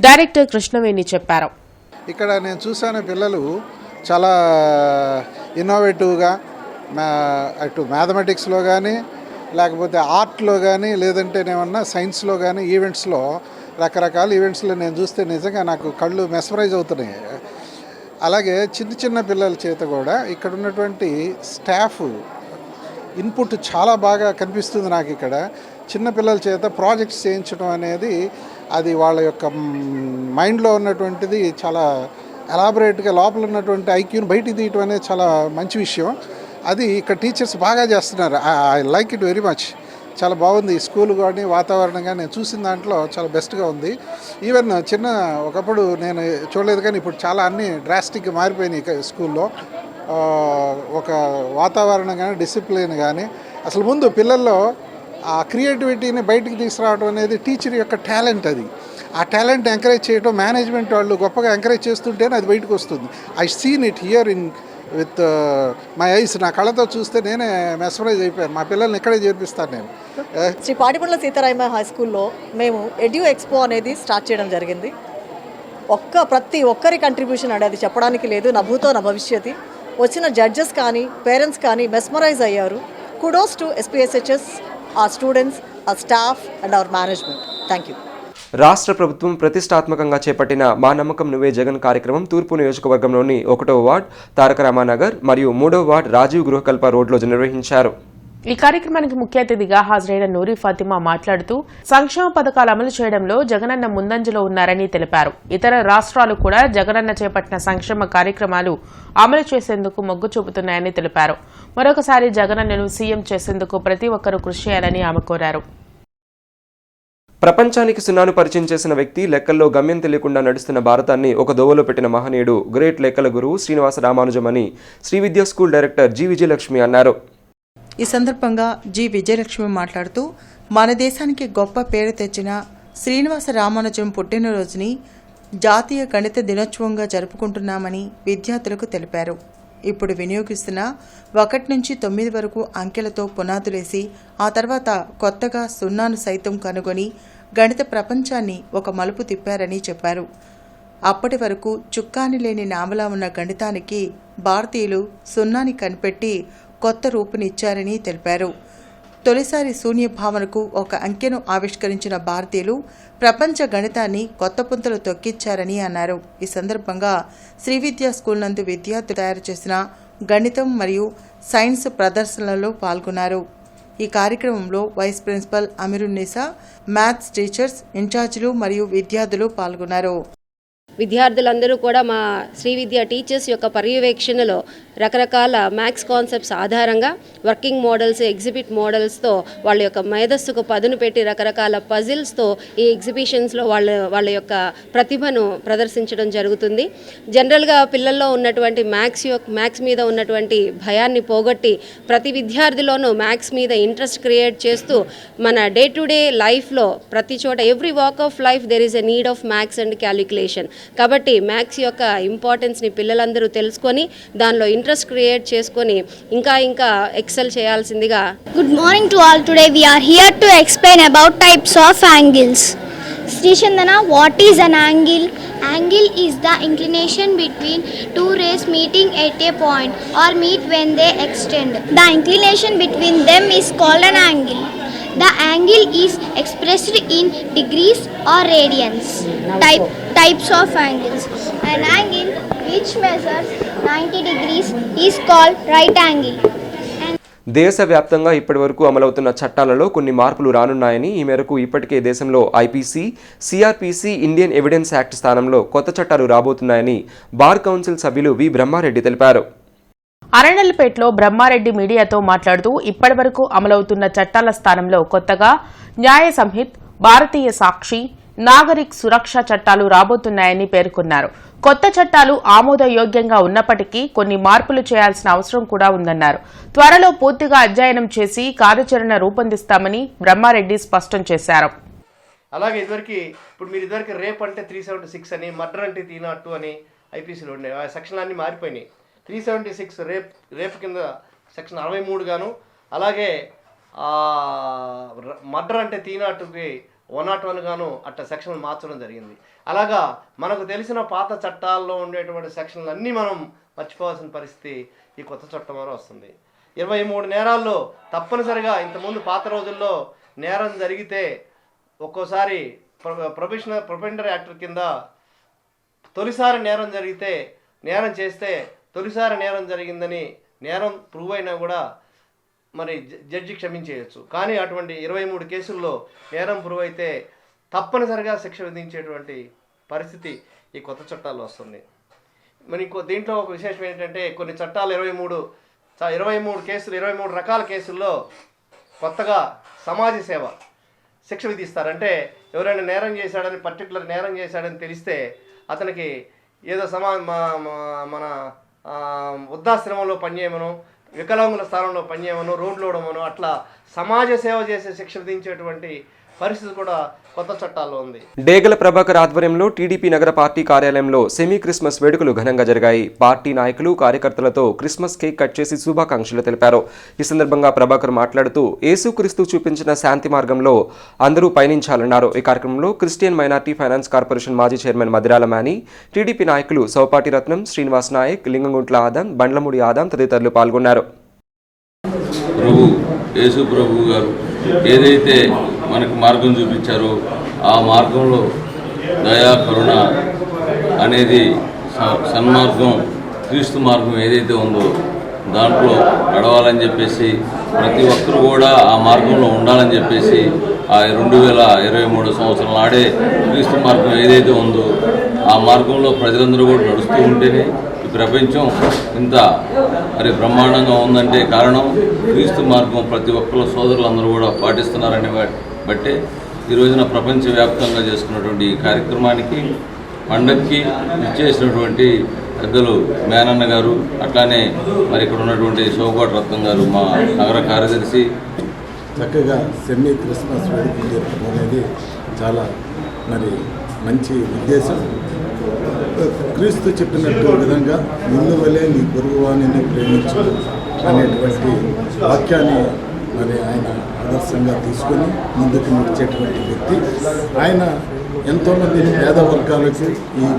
డైరెక్టర్ కృష్ణవేణి చెప్పారు. ఇక్కడ నేను చూసాను, పిల్లలు చాలా ఇన్నోవేటివ్గా అటు మ్యాథమెటిక్స్లో కానీ, లేకపోతే ఆర్ట్లో కానీ, లేదంటేనేమన్నా సైన్స్లో కానీ, ఈవెంట్స్లో రకరకాల ఈవెంట్స్లో నేను చూస్తే నిజంగా నాకు కళ్ళు మెస్మరైజ్ అవుతున్నాయి. అలాగే చిన్న చిన్న పిల్లల చేత కూడా ఇక్కడ ఉన్నటువంటి స్టాఫ్ ఇన్పుట్ చాలా బాగా కనిపిస్తుంది నాకు. ఇక్కడ చిన్న పిల్లల చేత ప్రాజెక్ట్స్ చేయించడం అనేది అది వాళ్ళ యొక్క మైండ్లో ఉన్నటువంటిది చాలా ఎలాబరేట్గా లోపల ఉన్నటువంటి ఐక్యూని బయటికి తీయటం అనేది చాలా మంచి విషయం. అది ఇక్కడ టీచర్స్ బాగా చేస్తున్నారు. I like it very much. చాలా బాగుంది. స్కూల్ కానీ వాతావరణం కానీ నేను చూసిన దాంట్లో చాలా బెస్ట్గా ఉంది. ఈవెన్ ఒకప్పుడు నేను చూడలేదు కానీ ఇప్పుడు చాలా అన్నీ డ్రాస్టిక్గా మారిపోయినాయి స్కూల్లో. ఒక వాతావరణం కానీ, డిసిప్లిన్ కానీ, అసలు ముందు పిల్లల్లో ఆ క్రియేటివిటీని బయటికి తీసుకురావడం అనేది టీచర్ యొక్క టాలెంట్. అది ఆ టాలెంట్ ఎంకరేజ్ చేయడం మేనేజ్మెంట్ వాళ్ళు గొప్పగా ఎంకరేజ్ చేస్తుంటేనే అది బయటకు వస్తుంది. I seen it here in with my eyes. నా కళ్ళతో చూస్తే నేనే మెస్మరైజ్ అయిపోయాను. మా పిల్లల్ని ఇక్కడే చేర్పిస్తాను నేను. శ్రీ పాటిబండ్ల సీతారామయ్య హై స్కూల్లో మేము ఎడ్యూ ఎక్స్పో అనేది స్టార్ట్ చేయడం జరిగింది. ప్రతి ఒక్కరి కంట్రిబ్యూషన్ అనేది చెప్పడానికి లేదు. నా భూతో నా భవిష్యత్తు. వచ్చిన జడ్జెస్ కానీ, పేరెంట్స్ కానీ మెస్మరైజ్ అయ్యారు. Kudos to SPSHS, our students, our staff and our management. Thank you. రాష్ట్ర ప్రభుత్వం ప్రతిష్టాత్మకంగా చేపట్టిన మా నమ్మకం నువ్వే జగన్ కార్యక్రమం తూర్పు నియోజకవర్గంలోని 1వ వార్డ్ తారక రామానగర్ మరియు 3వ వార్డ్ రాజీవ్ గృహకల్ప రోడ్లో నిర్వహించారు. ఈ కార్యక్రమానికి ముఖ్య అతిథిగా హాజరైన నూరి ఫాతిమా మాట్లాడుతూ సంక్షేమ పథకాలు అమలు చేయడంలో జగనన్న ముందంజలో ఉన్నారని తెలిపారు. ఇతర రాష్ట్రాలు కూడా జగనన్న చేపట్టిన సంక్షేమ కార్యక్రమాలు అమలు చేసేందుకు మొగ్గు చూపుతున్నాయని తెలిపారు. మరొకసారి జగనన్నను సీఎం చేసేందుకు ప్రతి ఒక్కరూ కృషి చేయాలని ఆమె కోరారు. ప్రపంచానికి సున్నాను పరిచయం చేసిన వ్యక్తి, లెక్కల్లో గమ్యం తెలియకుండా నడుస్తున్న భారతాన్ని ఒక దోవలో పెట్టిన మహనీయుడు, గ్రేట్ లెక్కల గురువు శ్రీనివాస రామానుజం అని శ్రీ విద్యా స్కూల్ డైరెక్టర్ జి విజయలక్ష్మి అన్నారు. ఈ సందర్భంగా జి విజయలక్ష్మి మాట్లాడుతూ మన దేశానికి గొప్ప పేరు తెచ్చిన శ్రీనివాస రామానుజం పుట్టినరోజుని జాతీయ గణిత దినోత్సవంగా జరుపుకుంటున్నామని విద్యార్థులకు తెలిపారు. ఇప్పుడు వినియోగిస్తున్న 1 నుంచి 9 వరకు అంకెలతో పునాదులేసి ఆ తర్వాత కొత్తగా సున్నాను సైతం కనుగొని గణిత ప్రపంచాన్ని ఒక మలుపు తిప్పారని చెప్పారు. అప్పటి వరకు చుక్కాని లేని నామలా ఉన్న గణితానికి భారతీయులు సున్నాని కనిపెట్టి కొత్త రూపునిచ్చారని తెలిపారు. తొలిసారి శూన్య భావనకు ఒక అంకెను ఆవిష్కరించిన భారతీయులు ప్రపంచ గణితాన్ని కొత్త పుంతలు తొక్కించారని అన్నారు. ఈ సందర్భంగా శ్రీ విద్యా స్కూల్ నందు విద్యార్థులు తయారు చేసిన గణితం మరియు సైన్స్ ప్రదర్శనలలో పాల్గొన్నారు. ఈ కార్యక్రమంలో వైస్ ప్రిన్సిపల్ అమీరున్నీసా, మ్యాథ్స్ టీచర్స్, ఇన్ఛార్జీలు మరియు విద్యార్థులు పాల్గొన్నారు. విద్యార్థులందరూ కూడా మా శ్రీ విద్య టీచర్స్ యొక్క పర్యవేక్షణలో రకరకాల మ్యాథ్స్ కాన్సెప్ట్స్ ఆధారంగా వర్కింగ్ మోడల్స్, ఎగ్జిబిట్ మోడల్స్తో వాళ్ళ యొక్క మేధస్సుకు పదును పెట్టి రకరకాల పజిల్స్తో ఈ ఎగ్జిబిషన్స్లో వాళ్ళ యొక్క ప్రతిభను ప్రదర్శించడం జరుగుతుంది. జనరల్గా పిల్లల్లో ఉన్నటువంటి మ్యాథ్స్ మీద ఉన్నటువంటి భయాన్ని పోగొట్టి ప్రతి విద్యార్థిలోనూ మ్యాథ్స్ మీద ఇంట్రెస్ట్ క్రియేట్ చేస్తూ మన డే టు డే లైఫ్లో ప్రతి చోట every walk of life there is a need of maths and calculation. కాబట్టి మ్యాథ్స్ యొక్క ఇంపార్టెన్స్ని పిల్లలందరూ తెలుసుకొని దానిలో ఇంట్రెస్ట్ క్రియేట్ చేసుకొని ఇంకా ఎక్సెల్ చేయాల్సిందిగా. Good morning to all. Today we are here to explain about types of angles. Sri Chandana, what is an angle? Angle is the inclination between two rays meeting at a point or meet when they extend. The inclination between them is called an angle. The angle is expressed in degrees or radians. Types of angles. An angle which measures 90 degrees is called right angle. దేశవ్యాప్తంగా ఇప్పటివరకు అమలవుతున్న చట్టాలలో కొన్ని మార్పులు రానున్నాయని, ఈ మేరకు ఇప్పటికే దేశంలో IPC, CrPC, Indian evidence act స్థానంలో కొత్త చట్టాలు రాబోతున్నాయని బార్ కౌన్సిల్ సభ్యులు వి బ్రహ్మారెడ్డి తెలిపారు. అరణ్యపేటలో బ్రహ్మారెడ్డి మీడియాతో మాట్లాడుతూ ఇప్పటివరకు అమలవుతున్న చట్టాల స్థానంలో కొత్తగా న్యాయ సంహిత్, భారతీయ సాక్షి, నాగరిక్ సురక్ష చట్టాలు రాబోతున్నాయని పేర్కొన్నారు. కొత్త చట్టాలు ఆమోదయోగ్యంగా ఉన్నప్పటికీ కొన్ని మార్పులు చేయాల్సిన అవసరం కూడా ఉందన్నారు. త్వరలో పూర్తిగా అధ్యయనం చేసి కార్యాచరణ రూపొందిస్తామని బ్రహ్మారెడ్డి స్పష్టం చేశారు. అలాగే ఇప్పుడు మీరు ఇదివరకు రేప్ అంటే 376 అని, మర్డర్ అంటే 302 అని ఐపీసీలో ఉండే ఆ సెక్షన్లు అన్నీ మారిపోయినాయి. 376 రేప్ కింద సెక్షన్ 63 గాను, అలాగే మర్డర్ అంటే 302కి 101 గాను అట్లా సెక్షన్లు మార్చడం జరిగింది. అలాగా మనకు తెలిసిన పాత చట్టాల్లో ఉండేటువంటి సెక్షన్లు అన్నీ మనం మర్చిపోవాల్సిన పరిస్థితి ఈ కొత్త చట్టం ద్వారా వస్తుంది. 23 నేరాల్లో తప్పనిసరిగా ఇంతకుముందు పాత రోజుల్లో నేరం జరిగితే ఒక్కోసారి ప్రొపెండరీ యాక్ట్ కింద తొలిసారి నేరం చేస్తే తొలిసారి నేరం జరిగిందని నేరం ప్రూవ్ అయినా కూడా మరి జడ్జి క్షమించేయచ్చు. కానీ అటువంటి 23 కేసుల్లో నేరం ప్రూవ్ అయితే తప్పనిసరిగా శిక్ష విధించేటువంటి పరిస్థితి ఈ కొత్త చట్టాల్లో వస్తుంది. మరి దీంట్లో ఒక విశేషం ఏంటంటే కొన్ని చట్టాలు 23 రకాల కేసుల్లో కొత్తగా సమాజ సేవ శిక్ష విధిస్తారు. ఎవరైనా నేరం చేశాడని, పర్టికులర్ నేరం చేశాడని తెలిస్తే అతనికి ఏదో మన వృద్ధాశ్రమంలో పనిచేయమనో, వికలాంగుల స్థానంలో పనిచేయమనో, రోడ్లు ఓడమనో అట్లా సమాజ సేవ చేసే శిక్ష విధించేటువంటి పరిస్థితి కూడా కొత్త చట్టాల్లో ఉంది. డేగల ప్రభాకర్ ఆధ్వర్యంలో టీడీపీ నగర పార్టీ కార్యాలయంలో సెమీ క్రిస్మస్ వేడుకలు ఘనంగా జరిగాయి. పార్టీ నాయకులు, కార్యకర్తలతో క్రిస్మస్ కేక్ కట్ చేసి శుభాకాంక్షలు తెలిపారు. ఈ సందర్భంగా ప్రభాకర్ మాట్లాడుతూ యేసుక్రీస్తు చూపించిన శాంతి మార్గంలో అందరూ పయనించాలన్నారు. ఈ కార్యక్రమంలో క్రిస్టియన్ మైనార్టీ ఫైనాన్స్ కార్పొరేషన్ మాజీ చైర్మన్ మదిరాల మాని, టీడీపీ నాయకులు సౌపాటి రత్నం, శ్రీనివాస్ నాయక్, లింగంగుంట్ల ఆదాం, బండ్లమూడి ఆదాం తదితరులు పాల్గొన్నారు. యేసు ప్రభు గారు ఏదైతే మనకు మార్గం చూపించారో ఆ మార్గంలో దయా, కరుణ అనేది సన్మార్గం, క్రీస్తు మార్గం ఏదైతే ఉందో దాంట్లో నడవాలని చెప్పేసి ప్రతి ఒక్కరు కూడా ఆ మార్గంలో ఉండాలని చెప్పేసి ఆ 2023 సంవత్సరం నాడే క్రీస్తు మార్గం ఏదైతే ఉందో ఆ మార్గంలో ప్రజలందరూ కూడా నడుస్తూ ఉంటేనే ఈ ప్రపంచం ఇంత మరి బ్రహ్మాండంగా ఉందంటే కారణం క్రీస్తు మార్గం ప్రతి ఒక్కరు సోదరులందరూ కూడా పాటిస్తున్నారని బట్టే ఈ రోజున ప్రపంచవ్యాప్తంగా చేసుకున్నటువంటి ఈ కార్యక్రమానికి పండక్కి ఇచ్చేసినటువంటి పెద్దలు మేనన్న గారు, అట్లానే మరి ఇక్కడ ఉన్నటువంటి సౌపాటి రత్నం గారు మా నగర కార్యదర్శి చక్కగా సెమీ క్రిస్మస్ వేడుకలు జరుపుకోవడం అనేది చాలా మరి మంచి ఉద్దేశం. క్రీస్తు చెప్పినట్టు విధంగా నిన్ను వలే నీ పొరుగువాణిని ప్రేమించు అనేటువంటి వాక్యాన్ని మరి ఆయన ఆదర్శంగా తీసుకొని ముందుకు నడిచేటువంటి వ్యక్తి. ఆయన ఎంతోమంది పేద వర్గాలకు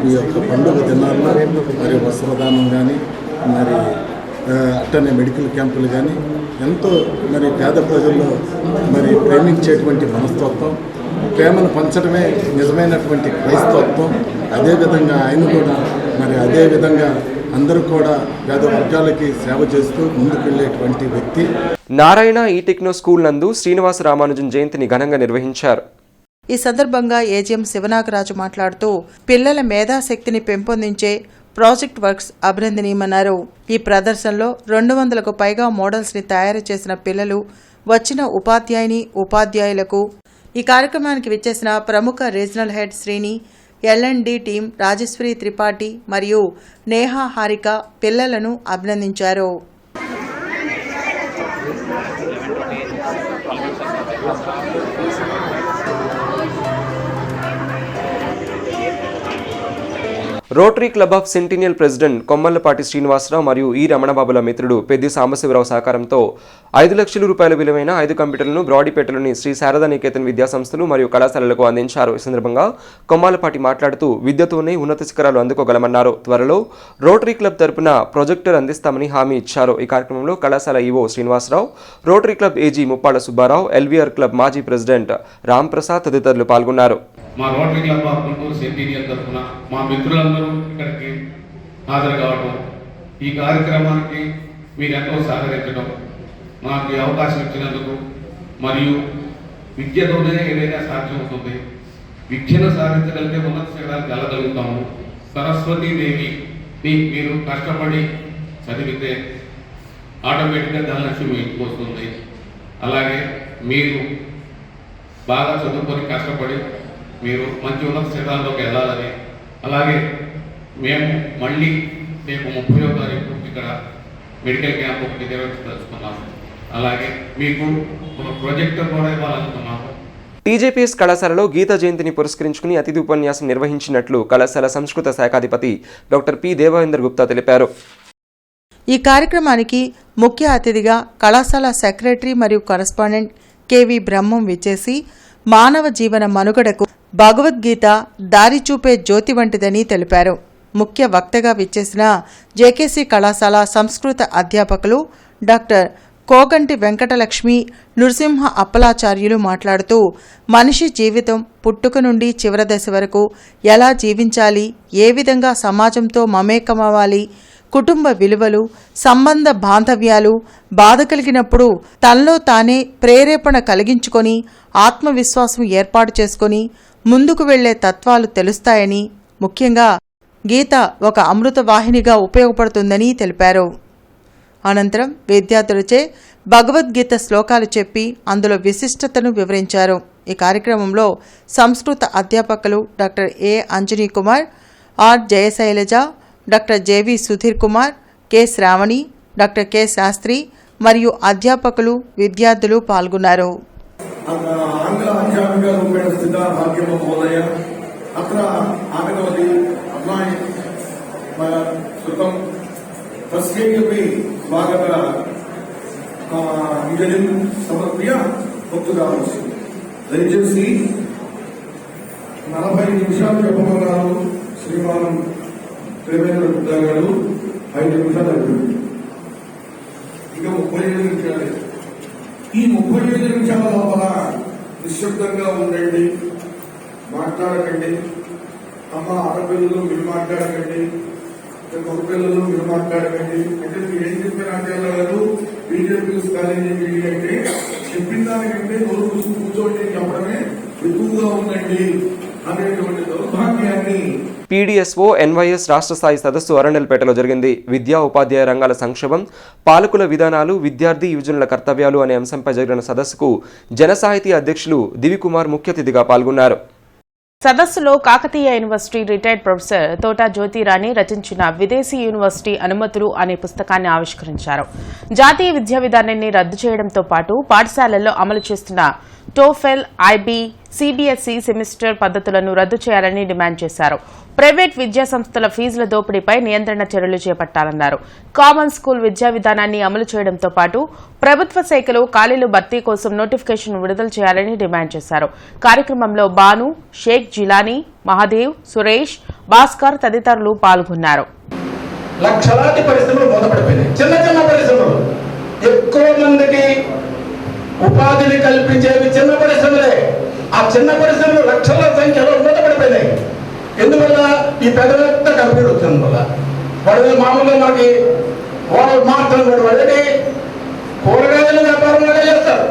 ఈ యొక్క పండుగ దినాల్లో మరి వస్త్రదానం కానీ, మరి అట్టనే మెడికల్ క్యాంపులు కానీ ఎంతో మరి పేద ప్రజల్లో మరి ప్రేమించేటువంటి మనస్తత్వం, ప్రేమను పంచడమే నిజమైనటువంటి క్రైస్తవత్వం. అదేవిధంగా ఆయన కూడా మరి అదేవిధంగా అందరూ కూడా పేద వర్గాలకి సేవ చేస్తూ ముందుకు వెళ్ళేటువంటి వ్యక్తి. నారాయణ ఈ టెక్నో స్కూల్ నందు శ్రీనివాస రామానుజన్ జయంతిని ఘనంగా నిర్వహించారు. ఈ సందర్భంగా ఏజీఎం శివనాగరాజు మాట్లాడుతూ పిల్లల మేధాశక్తిని పెంపొందించే ప్రాజెక్ట్ వర్క్స్ అభినందనీయమన్నారు. ఈ ప్రదర్శనలో 200కు పైగా మోడల్స్ని తయారు చేసిన పిల్లలు, వచ్చిన ఉపాధ్యాయులకు ఈ కార్యక్రమానికి విచ్చేసిన ప్రముఖ regional head Srini, LMD team Rajeshwari Tripathi మరియు నేహా హారిక పిల్లలను అభినందించారు. Rotary club of centennial president Kommalapati Srinivasa Rao మరియు ఈ రమణబాబుల మిత్రుడు పెద్ది సాంబశివరావు సహకారంతో 5 లక్షల రూపాయల విలువైన 5 కంప్యూటర్లను బ్రాడీపేటలోని శ్రీ శారదా నికేతన్ విద్యాసంస్థలు మరియు కళాశాలలకు అందించారు. ఈ సందర్భంగా కొమ్మల్లపాటి మాట్లాడుతూ విద్యతోనే ఉన్నత శిఖరాలు అందుకోగలమన్నారు. త్వరలో రోటరీ క్లబ్ తరపున ప్రొజెక్టర్ అందిస్తామని హామీ ఇచ్చారు. ఈ కార్యక్రమంలో కళాశాల EO Srinivasa Rao, Rotary club AG Muppada Subba Rao, LVR club మాజీ ప్రెసిడెంట్ రామ్ ప్రసాద్ తదితరులు పాల్గొన్నారు. మా Rotary club of Guntur centennial తరఫున మా మిత్రులందరూ ఇక్కడికి హాజరు కావడం, ఈ కార్యక్రమానికి మీరు ఎంతో సహకరించడం, మాకు ఈ అవకాశం ఇచ్చినందుకు, మరియు విద్యతోనే ఏదైనా సాధ్యమవుతుంది, విద్యను సాధించగలిగితే ఉన్నత శిఖరాలకు వెళ్ళగలుగుతాము. సరస్వతీదేవి మీరు కష్టపడి చదివితే ఆటోమేటిక్గా ధనలక్ష్మి మీ ఇంటికి వస్తుంది. అలాగే మీరు బాగా చదువుకొని కష్టపడి మీరు మంచి ఉన్నత శిఖరాల్లోకి వెళ్ళాలని, అలాగే మేము మళ్ళీ రేపు 30వ తారీఖు ఇక్కడ మెడికల్ క్యాంప్ ఒకటి నిర్వహించదలుచుకున్నాము. అలాగే మీకు ఒక ప్రాజెక్టర్ కూడా ఇవ్వాలనుకున్నాము. టీజేపీఎస్ కళాశాలలో గీతా జయంతిని పురస్కరించుకుని అతిథి ఉపన్యాసం నిర్వహించినట్లు కళాశాల సంస్కృత శాఖాధిపతి డాక్టర్ పి దేవేంద్ర గుప్తా తెలిపారు. ఈ కార్యక్రమానికి ముఖ్య అతిథిగా కళాశాల సెక్రటరీ మరియు కరస్పాండెంట్ కెవి బ్రహ్మం విచ్చేసి మానవ జీవన మనుగడకు భగవద్గీత దారి చూపే జ్యోతి వంటిదని తెలిపారు. ముఖ్య వక్తగా విచ్చేసిన జేకేసీ కళాశాల సంస్కృత అధ్యాపకులు డాక్టర్ కోగంటి వెంకటలక్ష్మి, నృసింహ అప్పలాచార్యులు మాట్లాడుతూ మనిషి జీవితం పుట్టుక నుండి చివరి దశ వరకు ఎలా జీవించాలి, ఏ విధంగా సమాజంతో మమేకమవ్వాలి, కుటుంబ విలువలు, సంబంధ బాంధవ్యాలు, బాధ కలిగినప్పుడు తనలో తానే ప్రేరేపణ కలిగించుకొని ఆత్మవిశ్వాసం ఏర్పాటు చేసుకొని ముందుకు వెళ్లే తత్వాలు తెలుస్తాయని, ముఖ్యంగా గీత ఒక అమృత వాహినిగా ఉపయోగపడుతుందని తెలిపారు. అనంతరం విద్యార్థులచే భగవద్గీత శ్లోకాలు చెప్పి అందులో విశిష్టతను వివరించారు. ఈ కార్యక్రమంలో సంస్కృత అధ్యాపకులు doctor A Anjani Kumar, R Jayasailaja, doctor JV Sudheer Kumar, K Sravani, doctor K Sastri మరియు అధ్యాపకులు, విద్యార్థులు పాల్గొన్నారు. దయచేసి 40 నిమిషాలు చెప్పమన్నారు శ్రీమానం దేవేంద్ర గుప్తా గారు. 5 నిమిషాలు అయిపోయింది, ఇంకా 35 నిమిషాలు. ఈ 35 నిమిషాల లోపల నిశ్శబ్దంగా ఉండండి, మాట్లాడకండి. అమ్మ ఆడపిల్లలు మీరు మాట్లాడకండి, కొత్త పిల్లలు మీరు మాట్లాడకండి. అంటే మీరు ఏం చెప్పిన అంటారు బీజేపీ కాలేజీ అంటే చెప్పిన దానికంటే నోరు కూర్చోండి చెప్పడమే ఎక్కువగా ఉందండి అనేటువంటి దౌర్భాగ్యాన్ని. పీడీఎస్ఓ ఎన్వైఎస్ రాష్ట్ర స్థాయి సదస్సు అరండల్పేటలో జరిగింది. విద్యా ఉపాధ్యాయ రంగాల సంక్షేమం, పాలకుల విధానాలు, విద్యార్థి యువజనుల కర్తవ్యాలు అనే అంశంపై జరిగిన సదస్సుకు జనసాహితీ అధ్యక్షులు దివికుమార్ ముఖ్య అతిథిగా పాల్గొన్నారు. సదస్సులో Kakatiya university retired professor Thota Jyothirani రచించిన విదేశీ యూనివర్సిటీ అనుమతులు అనే పుస్తకాన్ని ఆవిష్కరించారు. జాతీయ విద్యా విధానాన్ని రద్దు చేయడంతో పాటు పాఠశాలల్లో అమలు చేస్తున్న టోఫెల్, ఐబీ, సిబిఎస్ఈ సెమిస్టర్ పద్ధతులను రద్దు చేయాలని డిమాండ్ చేశారు. ప్రైవేట్ విద్యా సంస్థల ఫీజుల దోపిడీపై నియంత్రణ చర్యలు చేపట్టాలన్నారు. కామన్ స్కూల్ విద్యా విధానాన్ని అమలు చేయడంతో పాటు ప్రభుత్వ శాఖలు ఖాళీలు భర్తీ కోసం నోటిఫికేషన్ విడుదల చేయాలని డిమాండ్ చేశారు. కార్యక్రమంలో బాను, షేక్ జిలానీ, మహాదేవ్, సురేష్, భాస్కర్ తదితరులు పాల్గొన్నారు. లక్షలాది పరిశ్రమలు మూతపడిపోయినాయి. చిన్న చిన్న పరిశ్రమలు, ఎక్కువ మందికి ఉపాధిని కల్పించేవి చిన్న పరిశ్రమలే. ఆ చిన్న పరిశ్రమలు లక్షల సంఖ్యలో మూతపడిపోయినాయి. ఎందువల్ల? ఈ పెద్ద పెద్ద కంపెనీలు వచ్చిన వల్ల. వాడు మామూలుగా మనకి వాళ్ళు మాట్లాడుతున్నాడు, వాడేంటి కూరగాయల వ్యాపారం వాళ్ళే చేస్తారు,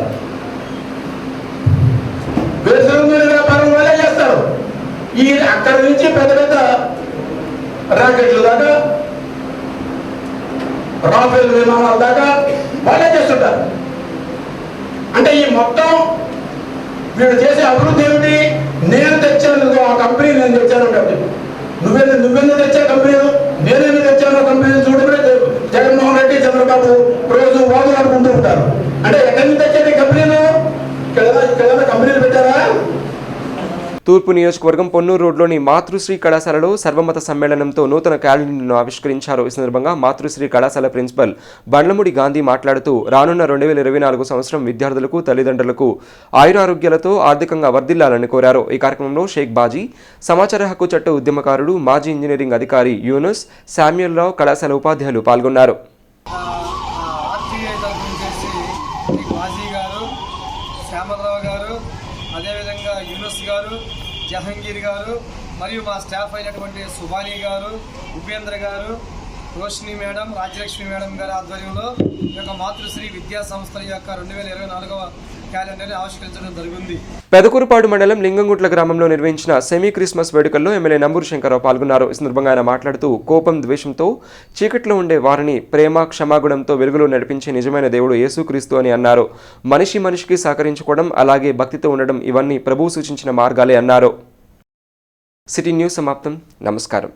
వేరుశనగ వ్యాపారం అక్కడి నుంచి పెద్ద పెద్ద రాకెట్లు దాకా, రాఫెల్ విమానాల దాకా వాళ్ళే చేస్తుంటారు. అంటే ఈ మొత్తం వీడు చేసే అభివృద్ధి ఏమిటి? నేను తెచ్చాను ఆ కంపెనీ, నేను తెచ్చాను కాబట్టి నువ్వెందుకు తెచ్చా కంపెనీలు, నేనేమి తెచ్చాను కంపెనీలు చూడమే. జగన్మోహన్ రెడ్డి, చంద్రబాబు రోజు వాదులాడుకుంటూ ఉంటారు. అంటే ఎక్కడి నుంచి తెచ్చారు ఈ కంపెనీలు? ఇక్కడ కంపెనీలు పెట్టారా? తూర్పు నియోజకవర్గం పొన్నూరు రోడ్లోని మాతృశ్రీ కళాశాలలో సర్వమత సమ్మేళనంతో నూతన క్యాలెండర్ను ఆవిష్కరించారు. ఈ సందర్భంగా మాతృశ్రీ కళాశాల ప్రిన్సిపల్ బండ్లమూడి గాంధీ మాట్లాడుతూ రానున్న 2024 సంవత్సరం విద్యార్థులకు, తల్లిదండ్రులకు ఆయురారోగ్యాలతో ఆర్థికంగా వర్ధిల్లాలని కోరారు. ఈ కార్యక్రమంలో షేక్ బాజీ, సమాచార హక్కు చట్ట ఉద్యమకారుడు, మాజీ ఇంజనీరింగ్ అధికారి యూనుస్, శామ్యూల్రావు, కళాశాల ఉపాధ్యాయులు పాల్గొన్నారు. అదేవిధంగా యూనుస్ గారు, జహంగీర్ గారు మరియు మా స్టాఫ్ అయినటువంటి సుబానీ గారు, ఉపేంద్ర గారు, రోషిని మేడం, రాజ్యలక్ష్మి మేడం గారి ఆధ్వర్యంలో ఈ యొక్క మాతృశ్రీ విద్యా సంస్థల యొక్క 2024వ క్యాలెండర్ని ఆవిష్కరించడం జరిగింది. పెదకూరుపాడు మండలం లింగంగుట్ల గ్రామంలో నిర్వహించిన సెమీ క్రిస్మస్ వేడుకల్లో ఎమ్మెల్యే నంబూరు శంకర్రావు పాల్గొన్నారు. ఈ సందర్భంగా ఆయన మాట్లాడుతూ కోపం, ద్వేషంతో చీకట్లో ఉండే వారిని ప్రేమ, క్షమాగుణంతో వెలుగులో నడిపించే నిజమైన దేవుడు యేసుక్రీస్తు అని అన్నారు. మనిషికి సహకరించుకోవడం, అలాగే భక్తితో ఉండడం ఇవన్నీ ప్రభువు సూచించిన మార్గాలే అన్నారు. సిటీ న్యూస్ సమాప్తం. నమస్కారం.